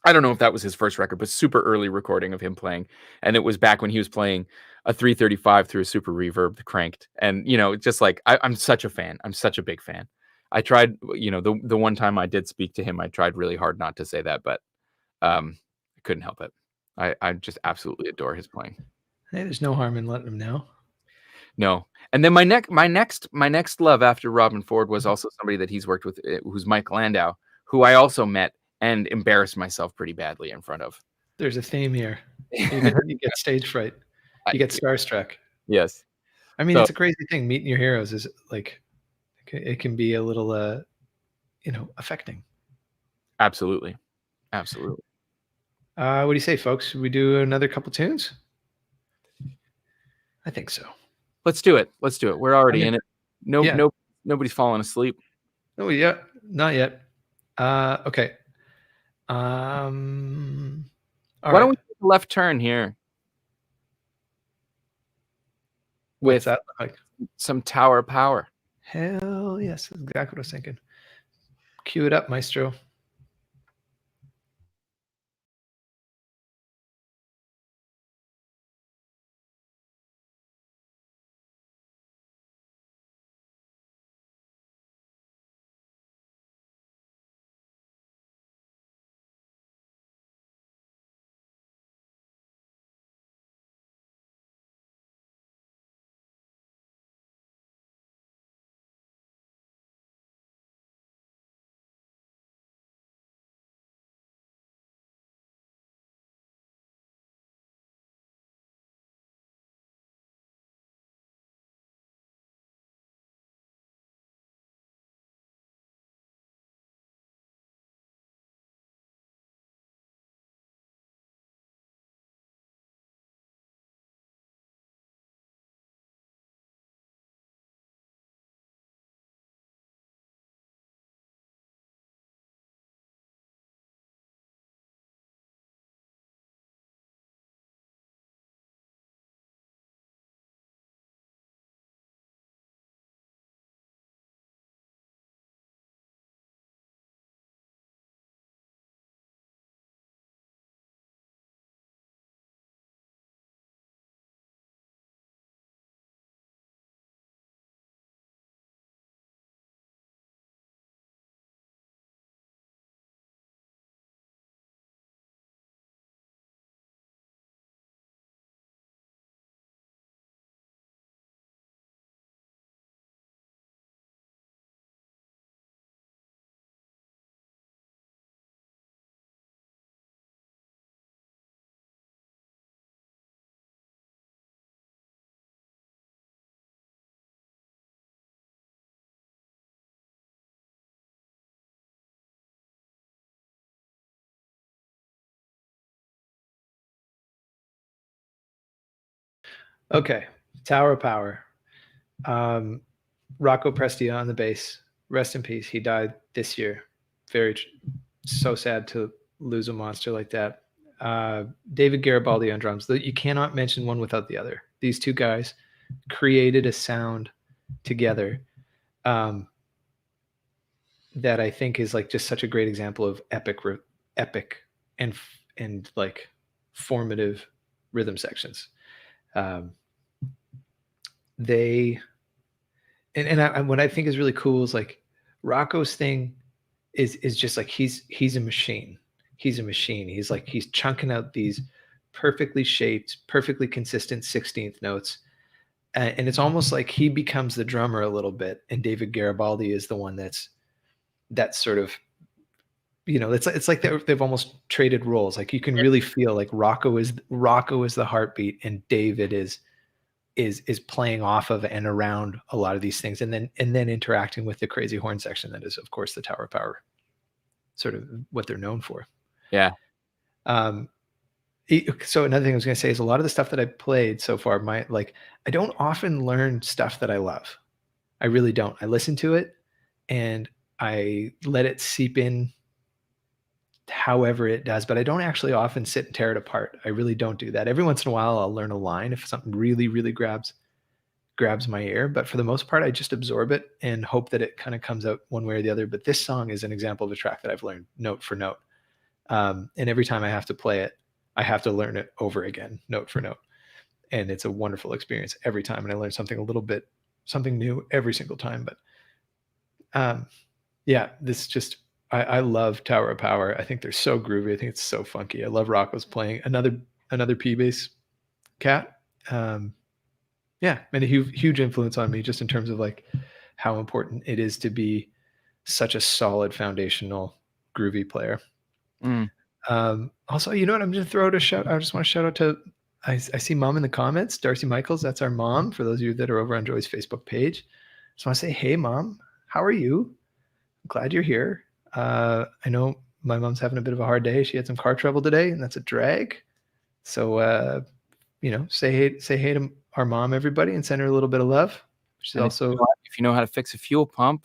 I don't know if that was his first record, but super early recording of him playing. And it was back when he was playing a 335 through a super reverb cranked. And, just like, I'm such a fan. I'm such a big fan. I tried, the one time I did speak to him, I tried really hard not to say that, but I couldn't help it. I just absolutely adore his playing. Hey, there's no harm in letting him know. No. And then my next love after Robben Ford was also somebody that he's worked with, who's Mike Landau, who I also met and embarrassed myself pretty badly in front of. There's a theme here. You get stage fright. You get starstruck. Yes. I mean, it's a crazy thing. Meeting your heroes is like, it can be a little, affecting. Absolutely. Absolutely. What do you say, folks? Should we do another couple tunes? I think so. Let's do it. We're already in it. Nobody's falling asleep. Oh, yeah. Not yet. Okay. Why don't we take a left turn here? What's that look like? Some Tower Power. Hell yes. That's exactly what I was thinking. Cue it up, maestro. Okay. Tower Power. Rocco Prestia on the bass. Rest in peace. He died this year. So sad to lose a monster like that. David Garibaldi on drums. You cannot mention one without the other. These two guys created a sound together that I think is like just such a great example of epic and like formative rhythm sections. What I think is really cool is like Rocco's thing is just like he's a machine. He's a machine. He's chunking out these perfectly shaped, perfectly consistent 16th notes. And it's almost like he becomes the drummer a little bit, and David Garibaldi is the one that's sort of, it's like they've almost traded roles. Like you can really feel like Rocco is the heartbeat, and David is is playing off of and around a lot of these things, and then interacting with the crazy horn section that is, of course, the Tower of Power, sort of what they're known for. Yeah. So another thing I was going to say is a lot of the stuff that I played so far, I don't often learn stuff that I love. I really don't. I listen to it and I let it seep in however it does, but I don't actually often sit and tear it apart. I really don't do that. Every once in a while I'll learn a line if something really, really grabs my ear, but for the most part I just absorb it and hope that it kind of comes out one way or the other. But this song is an example of a track that I've learned note for note. And every time I have to play it, I have to learn it over again, note for note. And it's a wonderful experience every time. And I learn something new every single time. But yeah, I love Tower of Power. I think they're so groovy. I think it's so funky. I love Rocco's playing. Another P-bass cat. Yeah, and a huge influence on me just in terms of like how important it is to be such a solid foundational groovy player. Also, you know what? I'm going to throw out a shout. I just want to shout out to, I see Mom in the comments, Darcy Michaels. That's our mom. For those of you that are over on Joy's Facebook page, just want to say, hey, Mom, how are you? I'm glad you're here. I know my mom's having a bit of a hard day. She had some car trouble today, and that's a drag. So, say hey to our mom, everybody, and send her a little bit of love. She's also, if you know how to fix a fuel pump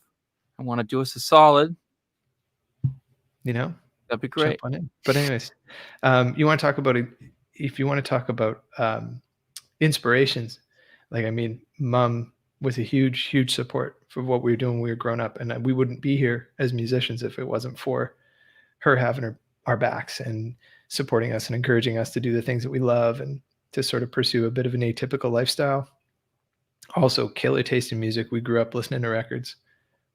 and want to do us a solid, that'd be great. But anyways, you want to talk about if you want to talk about inspirations, Mom was a huge support for what we were doing when we were growing up, and we wouldn't be here as musicians if it wasn't for her having our backs and supporting us and encouraging us to do the things that we love and to sort of pursue a bit of an atypical lifestyle. Also, killer taste in music. We grew up listening to records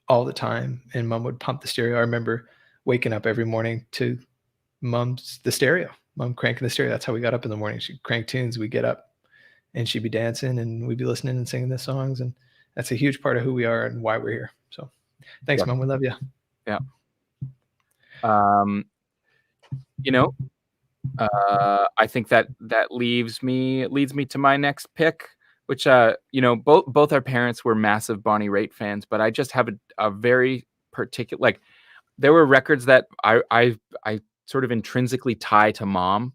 all the time, and Mom would pump the stereo. I remember waking up every morning to Mom cranking the stereo. That's how we got up in the morning. She'd crank tunes. We'd get up and she'd be dancing and we'd be listening and singing the songs. And that's a huge part of who we are and why we're here. So thanks, Mom. We love you. Yeah. I think that leads me to my next pick, which, both our parents were massive Bonnie Raitt fans, but I just have a very particular, there were records that I sort of intrinsically tie to Mom.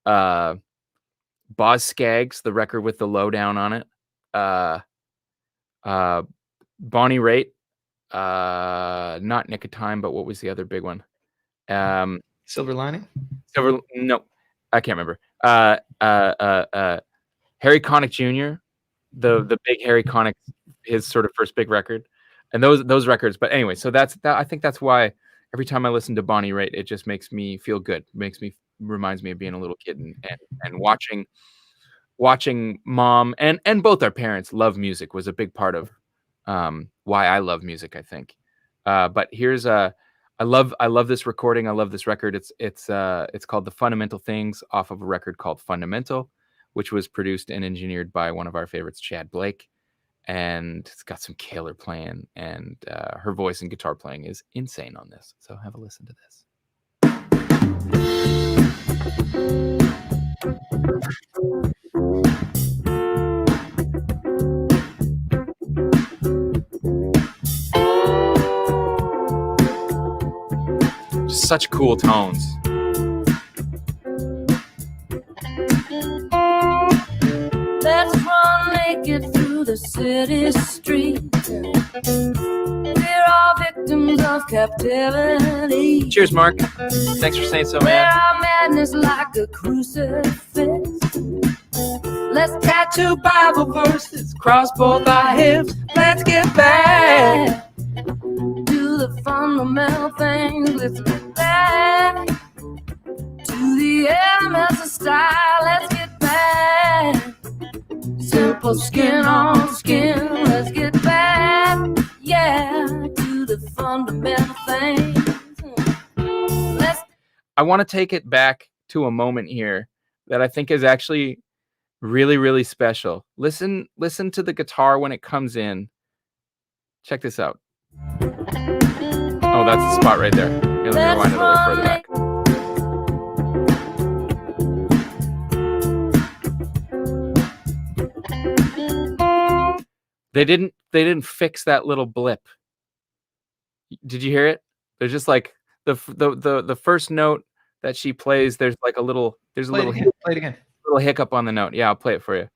Boz Scaggs, the record with the lowdown on it. Bonnie Raitt, not Nick of Time, but what was the other big one? Silver Lining? No, I can't remember. Harry Connick Jr., the big Harry Connick, his sort of first big record, and those records. But anyway, so I think that's why every time I listen to Bonnie Raitt, it just makes me feel good. Reminds me of being a little kid and watching Mom and both our parents love music was a big part of why I love music, I think. But here's I love this recording. I love this record. It's called The Fundamental Things off of a record called Fundamental, which was produced and engineered by one of our favorites, Chad Blake. And it's got some killer playing, and her voice and guitar playing is insane on this. So have a listen to this. Such cool tones. Let's run naked through the city streets. We're all victims of captivity. Cheers, Mark. Thanks for saying so, man. Wear our madness like a crucifix. Let's tattoo Bible verses across both our hips. Let's get back to the fundamental things. Let's get back to the elements of style. Let's get back. Simple skin on skin. Let's get back, to the fundamental things. I want to take it back to a moment here that I think is actually really, really special. Listen to the guitar when it comes in. Check this out. Oh, that's the spot right there. Here, let me rewind it a little further back. They didn't fix that little blip. Did you hear it? There's just like the first note that she plays. There's like a little Play it again. Play it again. little hiccup on the note. Yeah, I'll play it for you.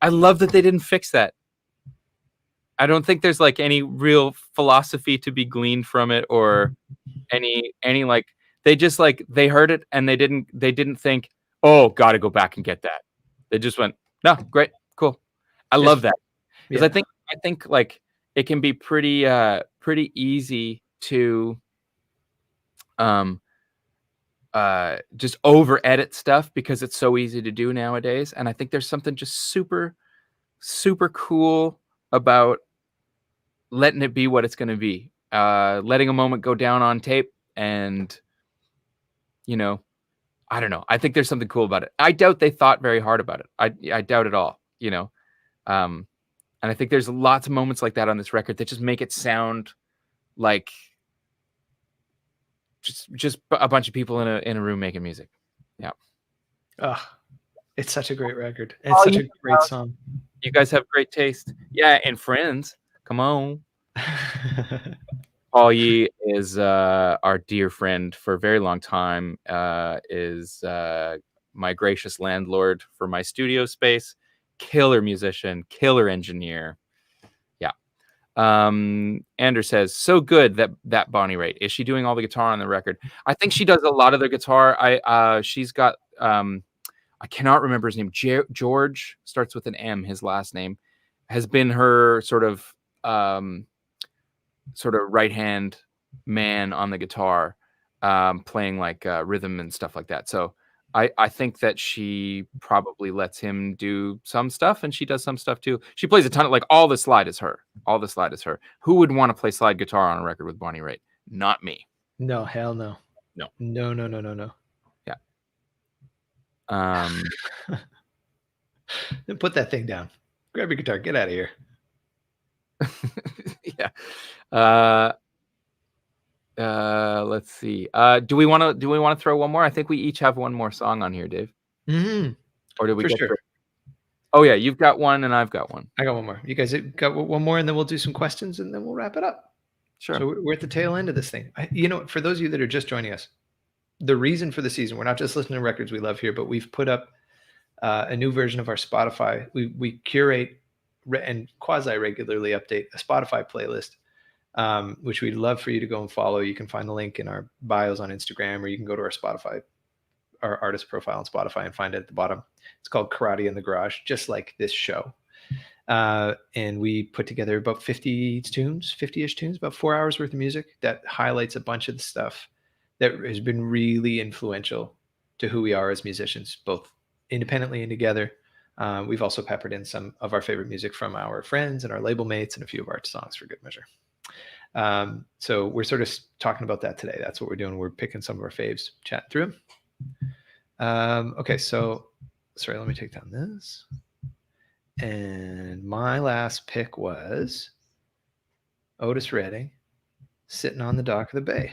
I love that they didn't fix that. I don't think there's like any real philosophy to be gleaned from it, or any like they just like they heard it and they didn't think, oh, got to go back and get that. They just went, no, great, cool. I love that, because Yeah. I think like it can be pretty easy to just over edit stuff because it's so easy to do nowadays. And I think there's something just super cool about letting it be what it's going to be, letting a moment go down on tape. And I don't know, I think there's something cool about it. I doubt they thought very hard about it. I doubt it all. And I think there's lots of moments like that on this record that just make it sound like just a bunch of people in a room making music. Yeah. It's such a great record. It's such a great song. You guys have great taste. Yeah, and friends. Come on. Paul Yee is our dear friend for a very long time, is my gracious landlord for my studio space. Killer musician, killer engineer. Yeah. Andrew says, so good that Bonnie Raitt. Is she doing all the guitar on the record? I think she does a lot of the guitar. She's got I cannot remember his name. George starts with an M. His last name has been her sort of right hand man on the guitar, playing like rhythm and stuff like that. So I think that she probably lets him do some stuff, and she does some stuff too. She plays a ton of, like, all the slide is her. Who would want to play slide guitar on a record with Bonnie Raitt? Not me. No, hell no. No. Yeah. Then put that thing down. Grab your guitar. Get out of here. Yeah. Let's see. Do we want to throw one more? I think we each have one more song on here, Dave. Mm-hmm. Or did we For get sure. through? Oh yeah, you've got one and I've got one. I got one more. You guys got one more, and then we'll do some questions, and then we'll wrap it up. Sure. So we're at the tail end of this thing. For those of you that are just joining us, the reason for the season, we're not just listening to records we love here, but we've put up a new version of our Spotify. We curate and quasi regularly update a Spotify playlist, which we'd love for you to go and follow. You can find the link in our bios on Instagram, or you can go to our Spotify, our artist profile on Spotify, and find it at the bottom. It's called Karate in the Garage, just like this show. And we put together about 50-ish tunes, about 4 hours worth of music that highlights a bunch of the stuff that has been really influential to who we are as musicians, both independently and together. We've also peppered in some of our favorite music from our friends and our label mates, and a few of our songs for good measure. So we're sort of talking about that today. That's what we're doing. We're picking some of our faves, chatting through them. Okay, so sorry, let me take down this. And my last pick was Otis Redding, Sitting on the Dock of the Bay.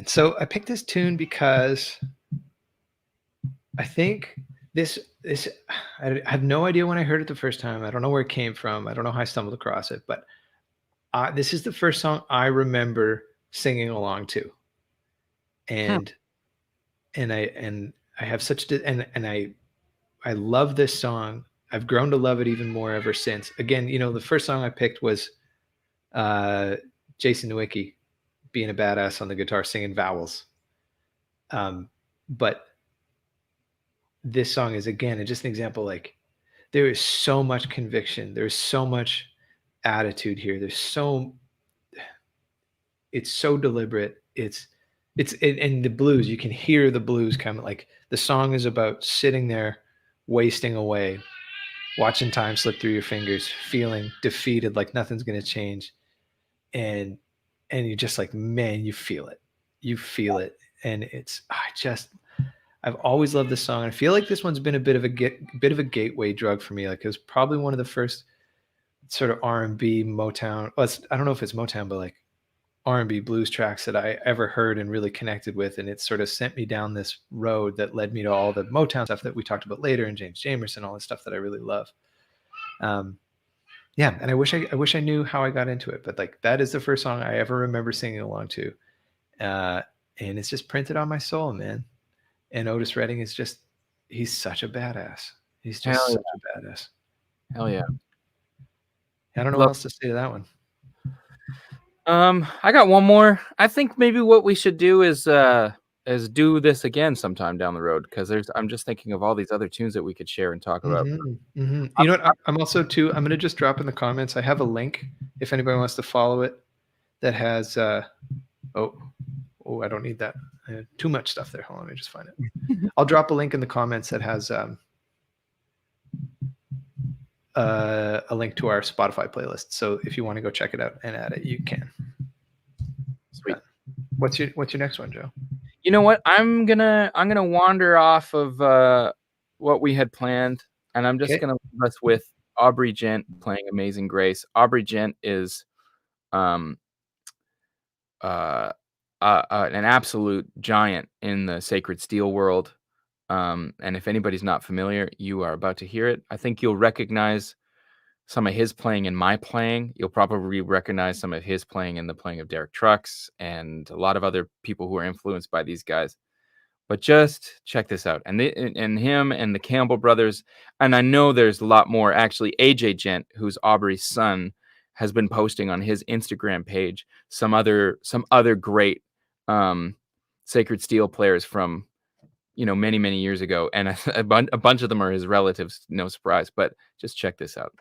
So I picked this tune because I think this I have no idea when I heard it the first time. I don't know where it came from. I don't know how I stumbled across it, but this is the first song I remember singing along to, and I have such and I love this song. I've grown to love it even more ever since. Again, the first song I picked was Jason Nowicki being a badass on the guitar singing Vowels. But this song is, again, just an example. Like, there is so much conviction. There's so much attitude here. It's so deliberate. And the blues, you can hear the blues coming. Like, the song is about sitting there, wasting away, watching time slip through your fingers, feeling defeated, like nothing's going to change. And you're just like, man, you feel it. And I've always loved this song. I feel like this one's been a bit of a gateway drug for me. Like, it was probably one of the first sort of R&B Motown. Well, I don't know if it's Motown, but like R&B blues tracks that I ever heard and really connected with. And it sort of sent me down this road that led me to all the Motown stuff that we talked about later, and James Jamerson, all this stuff that I really love. Yeah. And I wish I knew how I got into it, but like, that is the first song I ever remember singing along to. And it's just printed on my soul, man. And Otis Redding is he's such a badass. He's just such a badass. Hell yeah. I don't know what else to say to that one. I got one more. I think maybe what we should do is do this again sometime down the road, because I'm just thinking of all these other tunes that we could share and talk about. Mm-hmm, mm-hmm. You know what? I'm also I'm going to just drop in the comments. I have a link if anybody wants to follow it that has I don't need that. I had too much stuff there. Hold on, let me just find it. I'll drop a link in the comments that has a link to our Spotify playlist. So if you want to go check it out and add it, you can. Sweet. What's your next one, Joe? You know what? I'm gonna wander off of what we had planned, and I'm just gonna leave us with Aubrey Gent playing Amazing Grace. Aubrey Gent is an absolute giant in the sacred steel world. And if anybody's not familiar, you are about to hear it. I think you'll recognize some of his playing in my playing. You'll probably recognize some of his playing in the playing of Derek Trucks and a lot of other people who are influenced by these guys. But just check this out. And him and the Campbell brothers, and I know there's a lot more. Actually, AJ Gent, who's Aubrey's son, has been posting on his Instagram page some other great sacred steel players from many, many years ago, and a bunch of them are his relatives. No surprise, but just check this out.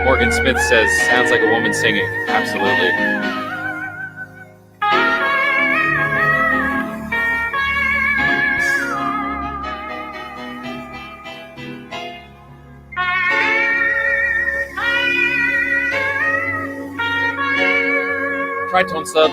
Morgan Smith says, sounds like a woman singing. Absolutely. Tritone sub.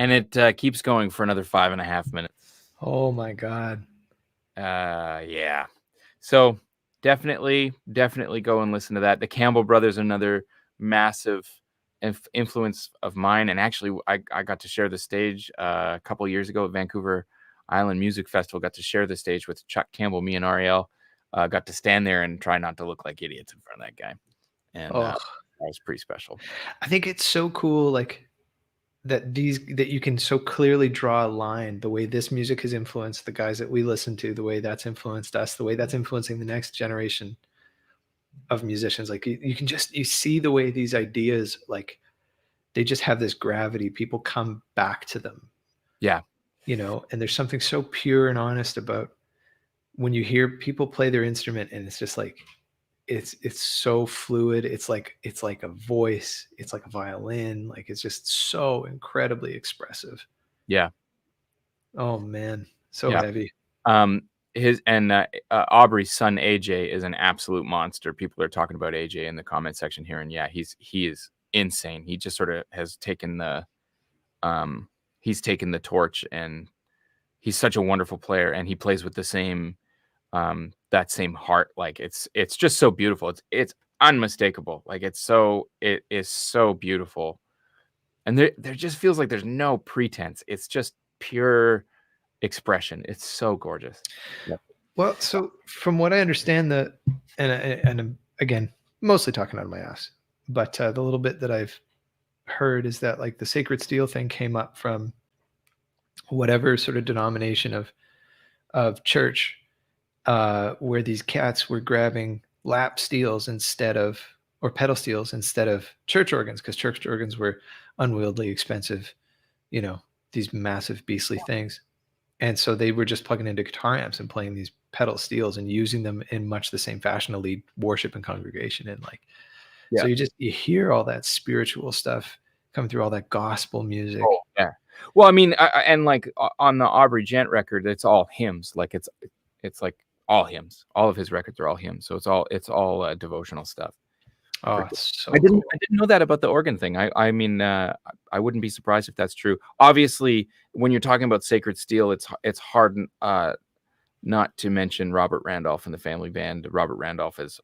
And it keeps going for another 5.5 minutes. Oh my God. Yeah. So definitely go and listen to that. The Campbell Brothers, another massive influence of mine. And actually, I got to share the stage a couple years ago at Vancouver Island Music Festival. Got to share the stage with Chuck Campbell. Me and Ariel got to stand there and try not to look like idiots in front of that guy. And that was pretty special. I think it's so cool, like that you can so clearly draw a line, the way this music has influenced the guys that we listen to, the way that's influenced us, the way that's influencing the next generation of musicians. Like you see the way these ideas, like they just have this gravity. People come back to them. Yeah. And there's something so pure and honest about when you hear people play their instrument, and it's just like, it's so fluid. It's like a voice. It's like a violin. Like it's just so incredibly expressive. Yeah. Oh man, so heavy. Aubrey's son AJ is an absolute monster. People are talking about AJ in the comment section here, and he is insane. He just sort of has taken the torch, and he's such a wonderful player, and he plays with the same that same heart. Like it's just so beautiful. It's unmistakable. Like it is so beautiful, and there just feels like there's no pretense. It's just pure expression. It's so gorgeous. Yeah. Well, so from what I understand, and again, mostly talking out of my ass, but the little bit that I've heard is that like the sacred steel thing came up from whatever sort of denomination of church, where these cats were grabbing lap steels or pedal steels instead of church organs, because church organs were unwieldy, expensive, these massive beastly things. And so they were just plugging into guitar amps and playing these pedal steels and using them in much the same fashion to lead worship and congregation. And so you hear all that spiritual stuff come through, all that gospel music. Oh, yeah. Well, I mean, and like on the Aubrey Gent record, it's all hymns. Like it's like all hymns. All of his records are all hymns. So it's all devotional stuff. Oh, so I didn't know that about the organ thing. I mean, I wouldn't be surprised if that's true. Obviously, when you're talking about sacred steel, it's hard not to mention Robert Randolph and the Family Band. Robert Randolph is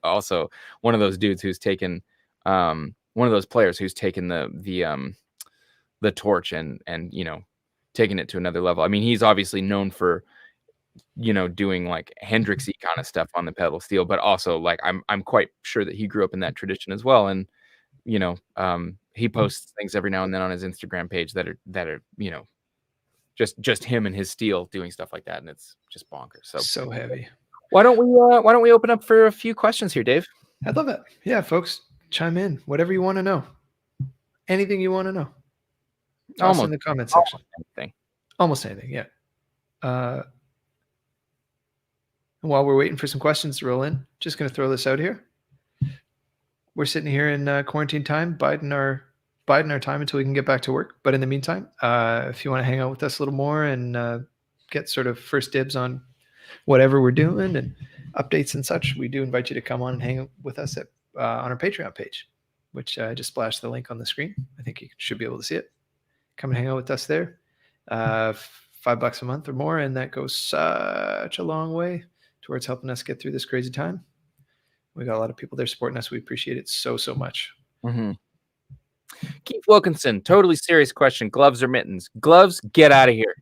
also one of those dudes who's taken one of those players who's taken the torch and taken it to another level. I mean, he's obviously known for doing like Hendrixy kind of stuff on the pedal steel, but also like I'm quite sure that he grew up in that tradition as well. And he posts things every now and then on his Instagram page that are just him and his steel doing stuff like that, and it's just bonkers. So heavy. Why don't we open up for a few questions here, Dave? I'd love it. Yeah, folks, chime in. Whatever you want to know. Anything you want to know. Almost in the comment section. Almost anything. Yeah. While we're waiting for some questions to roll in, just going to throw this out here. We're sitting here in quarantine time, biding our time until we can get back to work. But in the meantime, if you want to hang out with us a little more and get sort of first dibs on whatever we're doing and updates and such, we do invite you to come on and hang out with us on our Patreon page, which I just splashed the link on the screen. I think you should be able to see it. Come and hang out with us there. $5 a month or more, and that goes such a long way towards helping us get through this crazy time. We got a lot of people there supporting us. We appreciate it so much. Mm-hmm. Keith Wilkinson, totally serious question. Gloves or mittens? Gloves, get out of here.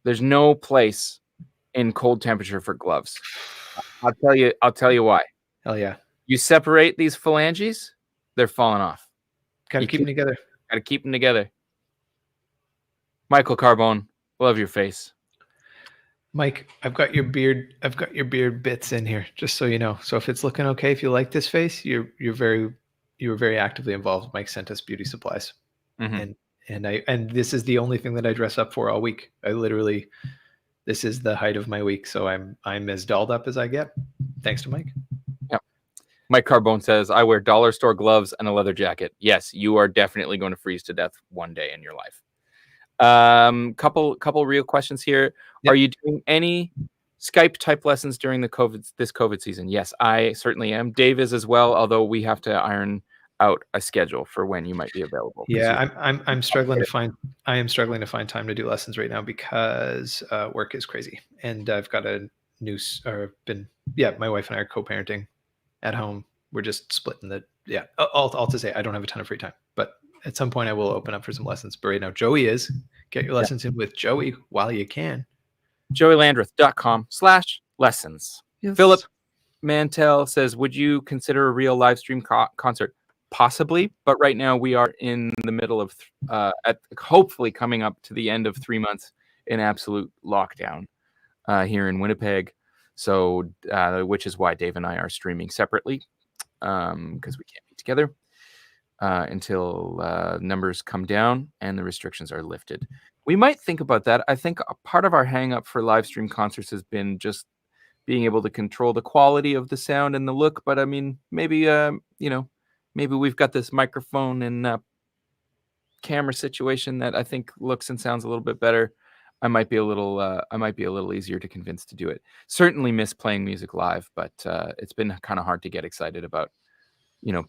There's no place in cold temperature for gloves. I'll tell you why. Hell yeah. You separate these phalanges, they're falling off. Got to keep them together. Got to keep them together. Michael Carbone, love your face. Mike, I've got your beard bits in here, just so you know. So if it's looking okay, if you like this face, you were very actively involved. Mike sent us beauty supplies, and this is the only thing that I dress up for all week. This is the height of my week, so I'm as dolled up as I get, thanks to Mike. Yep. Mike Carbone says, I wear dollar store gloves and a leather jacket. Yes, you are definitely going to freeze to death one day in your life. Couple real questions here. Yep. Are you doing any Skype type lessons during this COVID season? Yes, I certainly am. Dave is as well, although we have to iron out a schedule for when you might be available. Yeah, I'm struggling to find time to do lessons right now because work is crazy, and I've got my wife and I are co-parenting at home. We're just splitting all to say I don't have a ton of free time, but at some point I will open up for some lessons. But right now, Joey get your lessons in with Joey while you can. JoeyLandreth.com/lessons. Yes. Philip Mantell says, would you consider a real live stream concert? Possibly, but right now we are in the middle of hopefully coming up to the end of 3 months in absolute lockdown here in Winnipeg. So which is why Dave and I are streaming separately because we can't be together until numbers come down and the restrictions are lifted. We might think about that. I think a part of our hang up for live stream concerts has been just being able to control the quality of the sound and the look. But I mean, maybe maybe we've got this microphone and camera situation that I think looks and sounds a little bit better. I might be a little easier to convince to do it. Certainly miss playing music live, but it's been kind of hard to get excited about,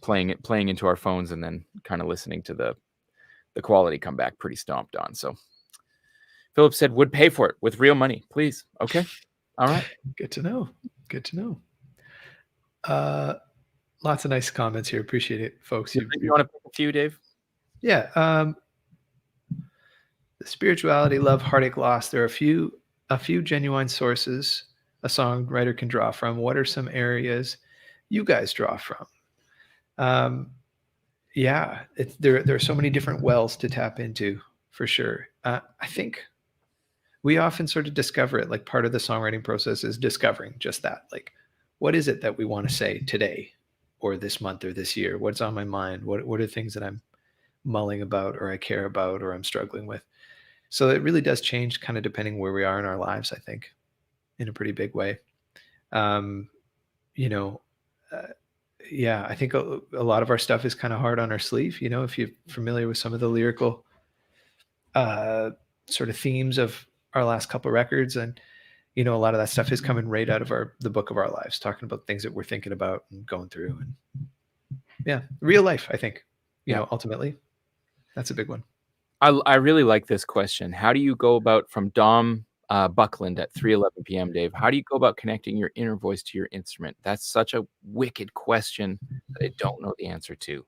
playing into our phones and then kind of listening to the quality come back pretty stomped on. So Philip said, would pay for it with real money, please. Okay. All right. Good to know. Lots of nice comments here. Appreciate it, folks. You want to pick a few, Dave? Yeah. The spirituality, love, heartache, loss. There are a few genuine sources a songwriter can draw from. What are some areas you guys draw from? There are so many different wells to tap into, for sure. I think we often sort of discover it. Like part of the songwriting process is discovering just that. Like, what is it that we want to say today, or this month, or this year? What's on my mind? What are things that I'm mulling about, or I care about, or I'm struggling with? So it really does change kind of depending where we are in our lives, I think, in a pretty big way. I think a lot of our stuff is kind of hard on our sleeve. If you're familiar with some of the lyrical sort of themes of our last couple of records, and a lot of that stuff is coming right out of the book of our lives, talking about things that we're thinking about and going through, and real life, I think, ultimately that's a big one. I really like this question. How do you go about, from Dom Buckland at 3:11 p.m., Dave, how do you go about connecting your inner voice to your instrument? That's such a wicked question that I don't know the answer to.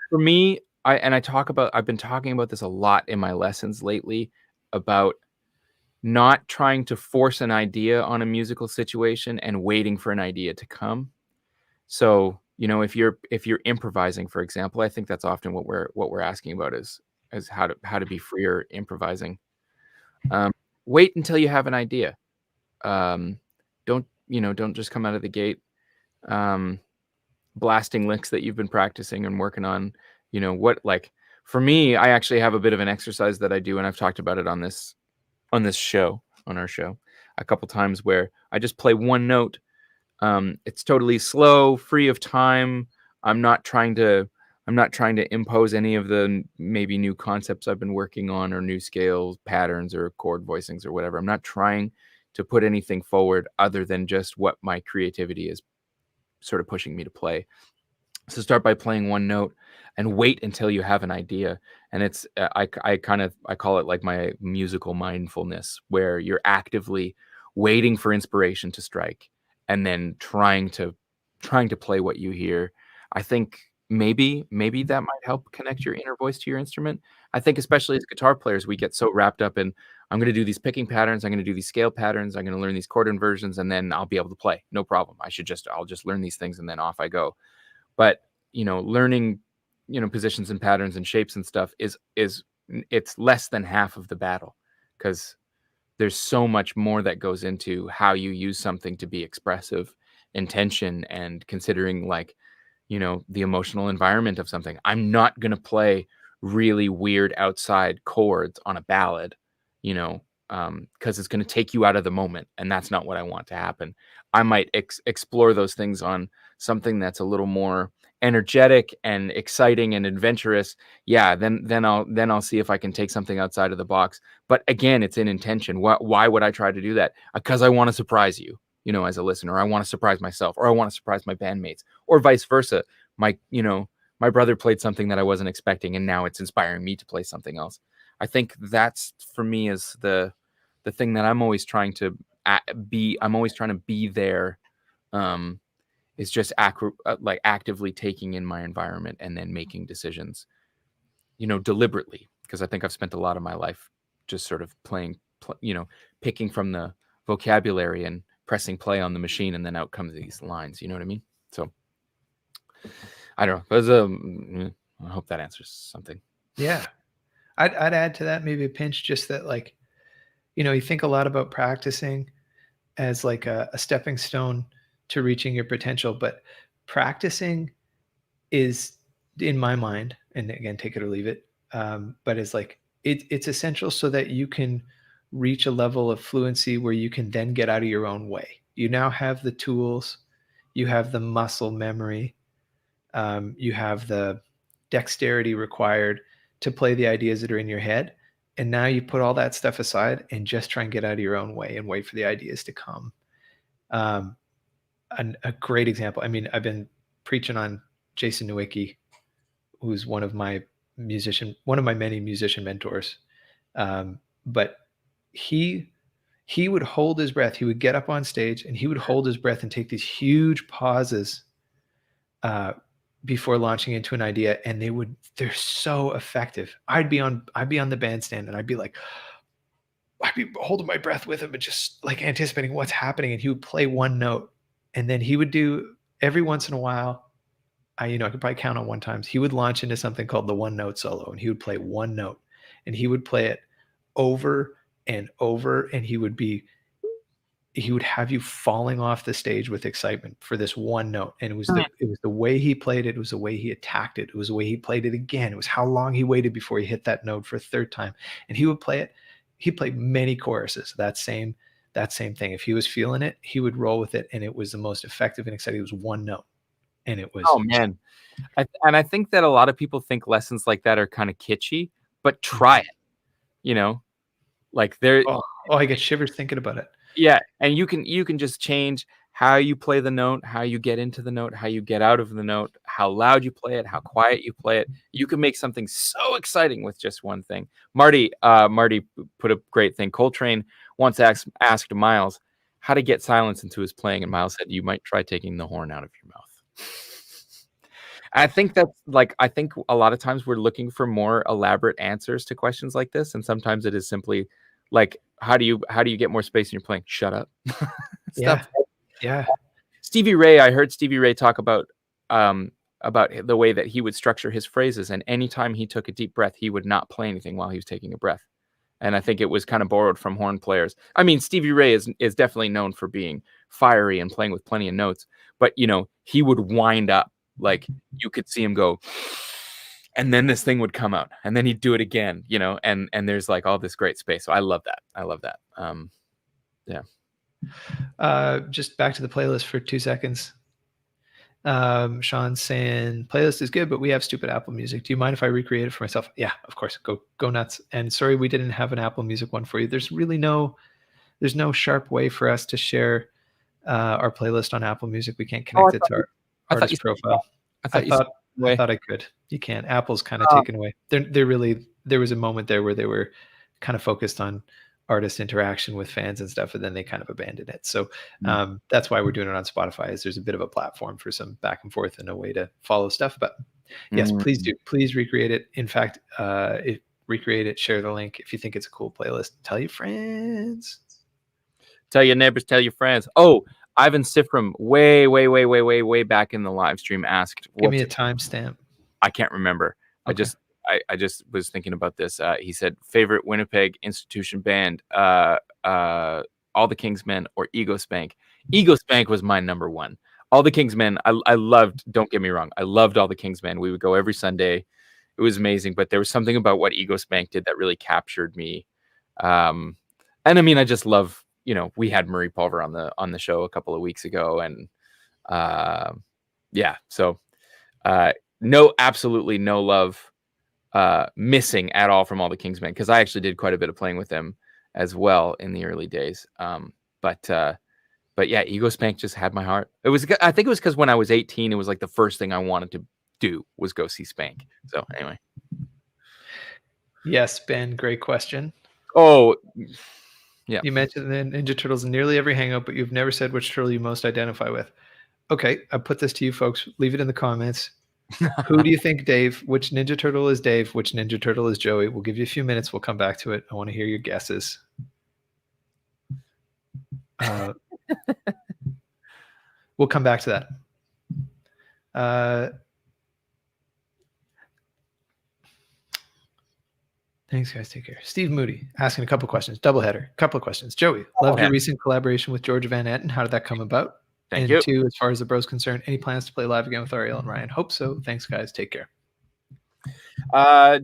For me, I've been talking about this a lot in my lessons lately, about not trying to force an idea on a musical situation and waiting for an idea to come. So, if you're improvising, for example, I think that's often what we're asking about is how to be freer improvising. Wait until you have an idea. Don't just come out of the gate blasting licks that you've been practicing and working on. For me, I actually have a bit of an exercise that I do, and I've talked about it on our show a couple times, where I just play one note. It's totally slow, free of time. I'm not trying to impose any of the maybe new concepts I've been working on, or new scales, patterns, or chord voicings, or whatever. I'm not trying to put anything forward other than just what my creativity is sort of pushing me to play. So start by playing one note and wait until you have an idea. And it's I call it like my musical mindfulness, where you're actively waiting for inspiration to strike and then trying to play what you hear. I think maybe that might help connect your inner voice to your instrument. I think especially as guitar players, we get so wrapped up in, I'm going to do these picking patterns, I'm going to do these scale patterns, I'm going to learn these chord inversions, and then I'll be able to play. No problem. I'll just learn these things and then off I go. But, learning, positions and patterns and shapes and stuff it's less than half of the battle, because there's so much more that goes into how you use something to be expressive, intention, and considering the emotional environment of something. I'm not going to play really weird outside chords on a ballad, because it's going to take you out of the moment, and that's not what I want to happen. I might explore those things on something that's a little more energetic and exciting and adventurous. Yeah, then I'll see if I can take something outside of the box. But again, it's in intention. Why would I try to do that? Because I want to surprise you. as a listener. Or I want to surprise myself, or I want to surprise my bandmates, or vice versa. My brother played something that I wasn't expecting, and now it's inspiring me to play something else. I think that's, for me, is the thing that I'm always trying to be. I'm always trying to be there. Is just actively taking in my environment and then making decisions, deliberately, because I think I've spent a lot of my life just sort of picking from the vocabulary and pressing play on the machine, and then out comes these lines. You know what I mean? So I don't know. I hope that answers something. Yeah. I'd add to that maybe a pinch, just that, like, you think a lot about practicing as like a stepping stone to reaching your potential, but practicing is, in my mind, and again, take it or leave it, but it's like it's essential so that you can reach a level of fluency where you can then get out of your own way. You now have the tools, you have the muscle memory, you have the dexterity required to play the ideas that are in your head. And now you put all that stuff aside and just try and get out of your own way and wait for the ideas to come. A great example. I mean, I've been preaching on Jason Nowicki, who's one of my many musician mentors. But he would hold his breath. He would get up on stage and he would hold his breath and take these huge pauses before launching into an idea, and they're so effective. I'd be on the bandstand and I'd be holding my breath with him and just like anticipating what's happening. And he would play one note, and then he would do, every once in a while, I could probably count on one times, he would launch into something called the one note solo, and he would play one note, and he would play it over and over, and he would have you falling off the stage with excitement for this one note. And it was the way he played it. It was the way he attacked it. It was the way he played it again. It was how long he waited before he hit that note for a third time. And he would play it. He played many choruses, that same thing. If he was feeling it, he would roll with it. And it was the most effective and exciting. It was one note. And it was, oh man. I think that a lot of people think lessons like that are kind of kitschy, but try it, like there. Oh, I get shivers thinking about it. Yeah, and you can just change how you play the note, how you get into the note, how you get out of the note, how loud you play it, how quiet you play it. You can make something so exciting with just one thing. Marty put a great thing. Coltrane once asked Miles how to get silence into his playing, and Miles said, "You might try taking the horn out of your mouth." I think I think a lot of times we're looking for more elaborate answers to questions like this, and sometimes it is simply like, how do you get more space in your playing? Shut up. Yeah. Stevie Ray, I heard Stevie Ray talk about the way that he would structure his phrases, and anytime he took a deep breath, he would not play anything while he was taking a breath. And I think it was kind of borrowed from horn players. I mean, Stevie Ray is definitely known for being fiery and playing with plenty of notes, but he would wind up, like you could see him go, and then this thing would come out, and then he'd do it again, and there's like all this great space. So I love that. Yeah. Just back to the playlist for 2 seconds. Sean's saying playlist is good, but we have stupid Apple Music. Do you mind if I recreate it for myself? Yeah, of course. Go nuts. And sorry, we didn't have an Apple Music one for you. There's no sharp way for us to share our playlist on Apple Music. We can't connect it to our artist profile. I thought I could. You can't. Apple's kind of taken away. They're really, there was a moment there where they were kind of focused on artist interaction with fans and stuff, and then they kind of abandoned it. So that's why we're doing it on Spotify, is there's a bit of a platform for some back and forth and a way to follow stuff. But yes, please do. Please recreate it. In fact, recreate it, share the link. If you think it's a cool playlist, tell your friends. Tell your neighbors, tell your friends. Oh, Ivan Sifram, way back in the live stream asked, give me a timestamp. I can't remember. Okay. I just was thinking about this. He said, favorite Winnipeg institution band, All the Kingsmen or Ego Spank. Ego Spank was my number one. All the Kingsmen, I loved, don't get me wrong, I loved All the Kingsmen. We would go every Sunday. It was amazing, but there was something about what Ego Spank did that really captured me. And I mean, I just love, we had Murray Pulver on the show a couple of weeks ago, and so absolutely no love missing at all from All the Kingsmen, because I actually did quite a bit of playing with them as well in the early days. But But yeah, Ego Spank just had my heart. I think it was because when I was 18, it was like the first thing I wanted to do was go see Spank. So anyway. Yes, Ben, great question. Oh, yeah. You mentioned the Ninja Turtles in nearly every hangout, but you've never said which turtle you most identify with. Okay, I put this to you folks. Leave it in the comments. Who do you think, Dave? Which Ninja Turtle is Dave? Which Ninja Turtle is Joey? We'll give you a few minutes. We'll come back to it. I want to hear your guesses. We'll come back to that. Thanks, guys. Take care. Steve Moody asking a couple questions. Doubleheader. Couple of questions. Joey, loved your recent collaboration with Georgia Van Etten. How did that come about? Thank you. 2, as far as the bros concerned, any plans to play live again with Ariel and Ryan? Hope so. Thanks, guys. Take care.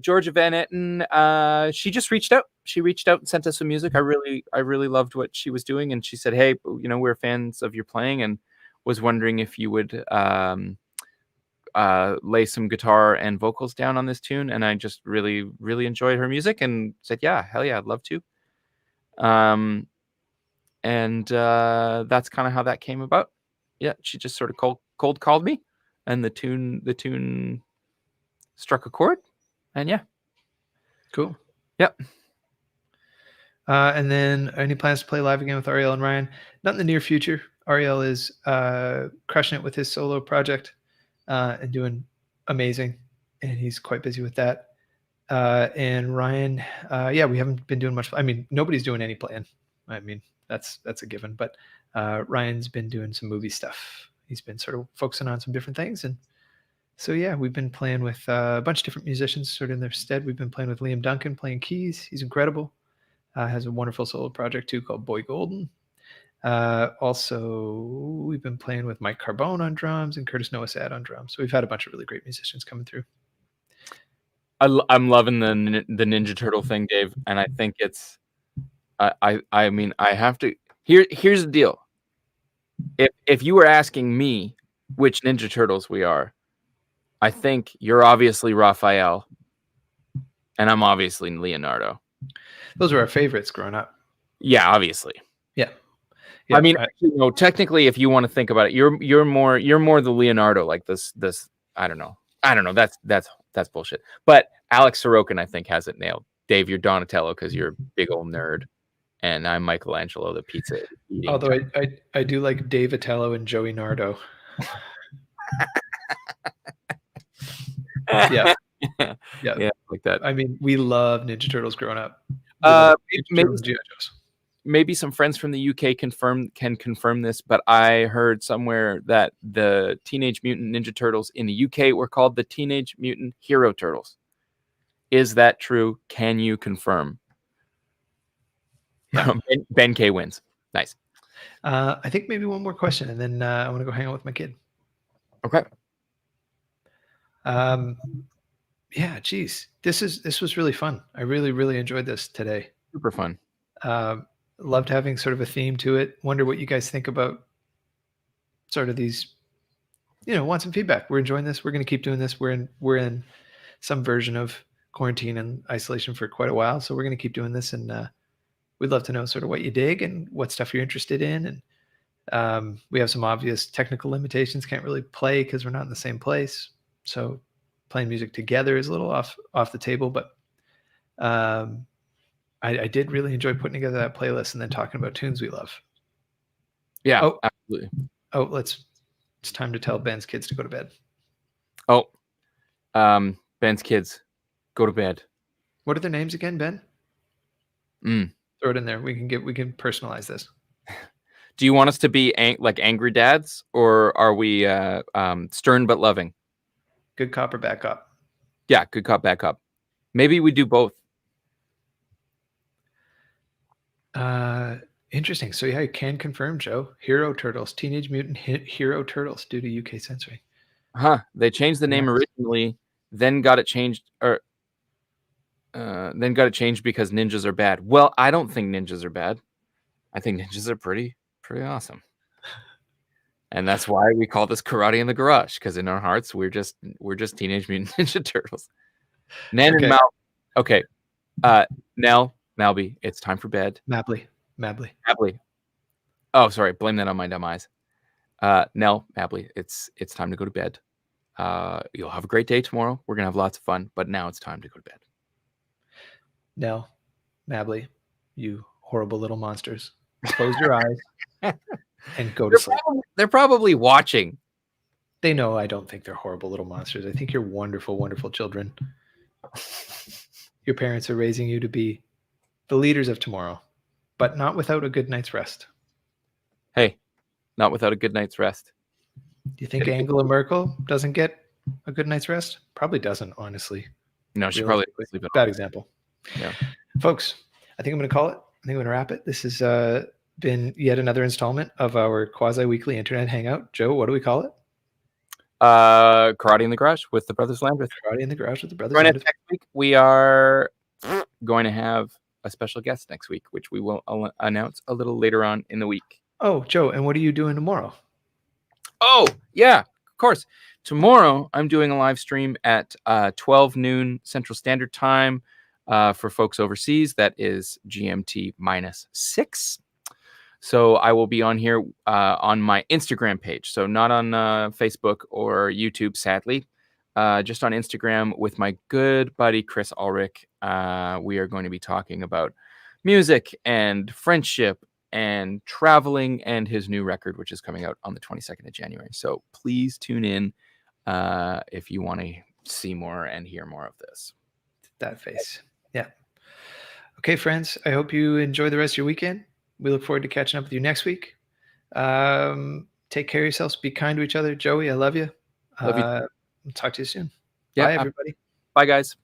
Georgia Van Etten, she just reached out. She reached out and sent us some music. I really loved what she was doing, and she said, "Hey, we're fans of your playing, and was wondering if you would lay some guitar and vocals down on this tune." And I just really enjoyed her music and said, "Yeah, hell yeah, I'd love to." And that's kind of how that came about. Yeah, she just sort of cold called me, and the tune struck a chord, and yeah, cool. Yep. And then, any plans to play live again with Ariel and Ryan? Not in the near future. Ariel is crushing it with his solo project and doing amazing, and he's quite busy with that. And Ryan, yeah, we haven't been doing much. I mean, nobody's doing any playing. I mean, that's a given. But Ryan's been doing some movie stuff. He's been sort of focusing on some different things, and so yeah, we've been playing with a bunch of different musicians sort of in their stead. We've been playing with Liam Duncan playing keys. He's incredible. Has a wonderful solo project too called Boy Golden. Also, we've been playing with Mike Carbone on drums and Curtis Noah-Sad on drums. So we've had a bunch of really great musicians coming through. I'm loving the Ninja Turtle thing, Dave, and I think it's. I mean, I have to. Here's the deal. If you were asking me which Ninja Turtles we are, I think you're obviously Raphael, and I'm obviously Leonardo. Those were our favorites growing up. Yeah, obviously. Yeah. I mean, actually, no. Technically, if you want to think about it, you're more the Leonardo, like this. I don't know. That's bullshit. But Alex Sorokin, I think, has it nailed. Dave, you're Donatello because you're a big old nerd, and I'm Michelangelo, the pizza eating. Although I do like Dave Atello and Joey Nardo. Yeah, like that. I mean, we love Ninja Turtles growing up. Maybe some friends from the UK can confirm this, but I heard somewhere that the Teenage Mutant Ninja Turtles in the UK were called the Teenage Mutant Hero Turtles. Is that true? Can you confirm? Yeah. Ben K wins. Nice. I think maybe one more question, and then I want to go hang out with my kid. Okay. Yeah, geez, this was really fun. I really enjoyed this today. Super fun. Loved having sort of a theme to it. Wonder what you guys think about sort of these, want some feedback. We're enjoying this. We're going to keep doing this. We're in some version of quarantine and isolation for quite a while. So we're going to keep doing this. And we'd love to know sort of what you dig and what stuff you're interested in. And we have some obvious technical limitations. Can't really play because we're not in the same place. So playing music together is a little off the table, but I did really enjoy putting together that playlist and then talking about tunes we love. Yeah, absolutely. Oh, it's time to tell Ben's kids to go to bed. Oh, Ben's kids, go to bed. What are their names again, Ben? Throw it in there. We can personalize this. Do you want us to be like angry dads, or are we stern but loving? Good cop or bad cop? Yeah, good cop, bad cop. Maybe we do both. Interesting. So yeah, I can confirm, Joe. Hero Turtles, Teenage Mutant Hero Turtles, due to UK censoring. They changed the name originally, then got it changed, because ninjas are bad. Well, I don't think ninjas are bad. I think ninjas are pretty awesome. And that's why we call this Karate in the Garage, because in our hearts we're just Teenage Mutant Ninja Turtles. Nan and Mal. Okay. Nell, Malby, it's time for bed. Mabley. Oh, sorry. Blame that on my dumb eyes. Nell, Mabley, it's time to go to bed. You'll have a great day tomorrow. We're gonna have lots of fun, but now it's time to go to bed. Nell, Mabley, you horrible little monsters. Close your eyes and go to sleep. They're probably watching. They know I don't think they're horrible little monsters. I think you're wonderful, wonderful children. Your parents are raising you to be the leaders of tomorrow, but not without a good night's rest. Hey, not without a good night's rest. Do you think Angela Merkel doesn't get a good night's rest? Probably doesn't, honestly. No, she probably Realistically. sleep at Bad example. Yeah. Folks, I think I'm going to call it. I think I'm going to wrap it. This has been yet another installment of our quasi-weekly internet hangout. Joe, what do we call it? Karate in the Garage with the Brothers Landreth. Karate in the Garage with the Brothers Join us Landreth. next week. We are going to have a special guest next week, which we will announce a little later on in the week. Oh, Joe, and what are you doing tomorrow? Oh, yeah, of course. Tomorrow, I'm doing a live stream at 12 noon Central Standard Time for folks overseas. That is GMT -6. So I will be on here on my Instagram page. So not on Facebook or YouTube, sadly. Just on Instagram with my good buddy, Chris Ulrich. We are going to be talking about music and friendship and traveling and his new record, which is coming out on the 22nd of January. So please tune in if you want to see more and hear more of this. That face. Yeah. Okay, friends. I hope you enjoy the rest of your weekend. We look forward to catching up with you next week. Take care of yourselves. Be kind to each other. Joey, I love you. Love you. Talk to you soon. Yeah, Bye, everybody. Bye, guys.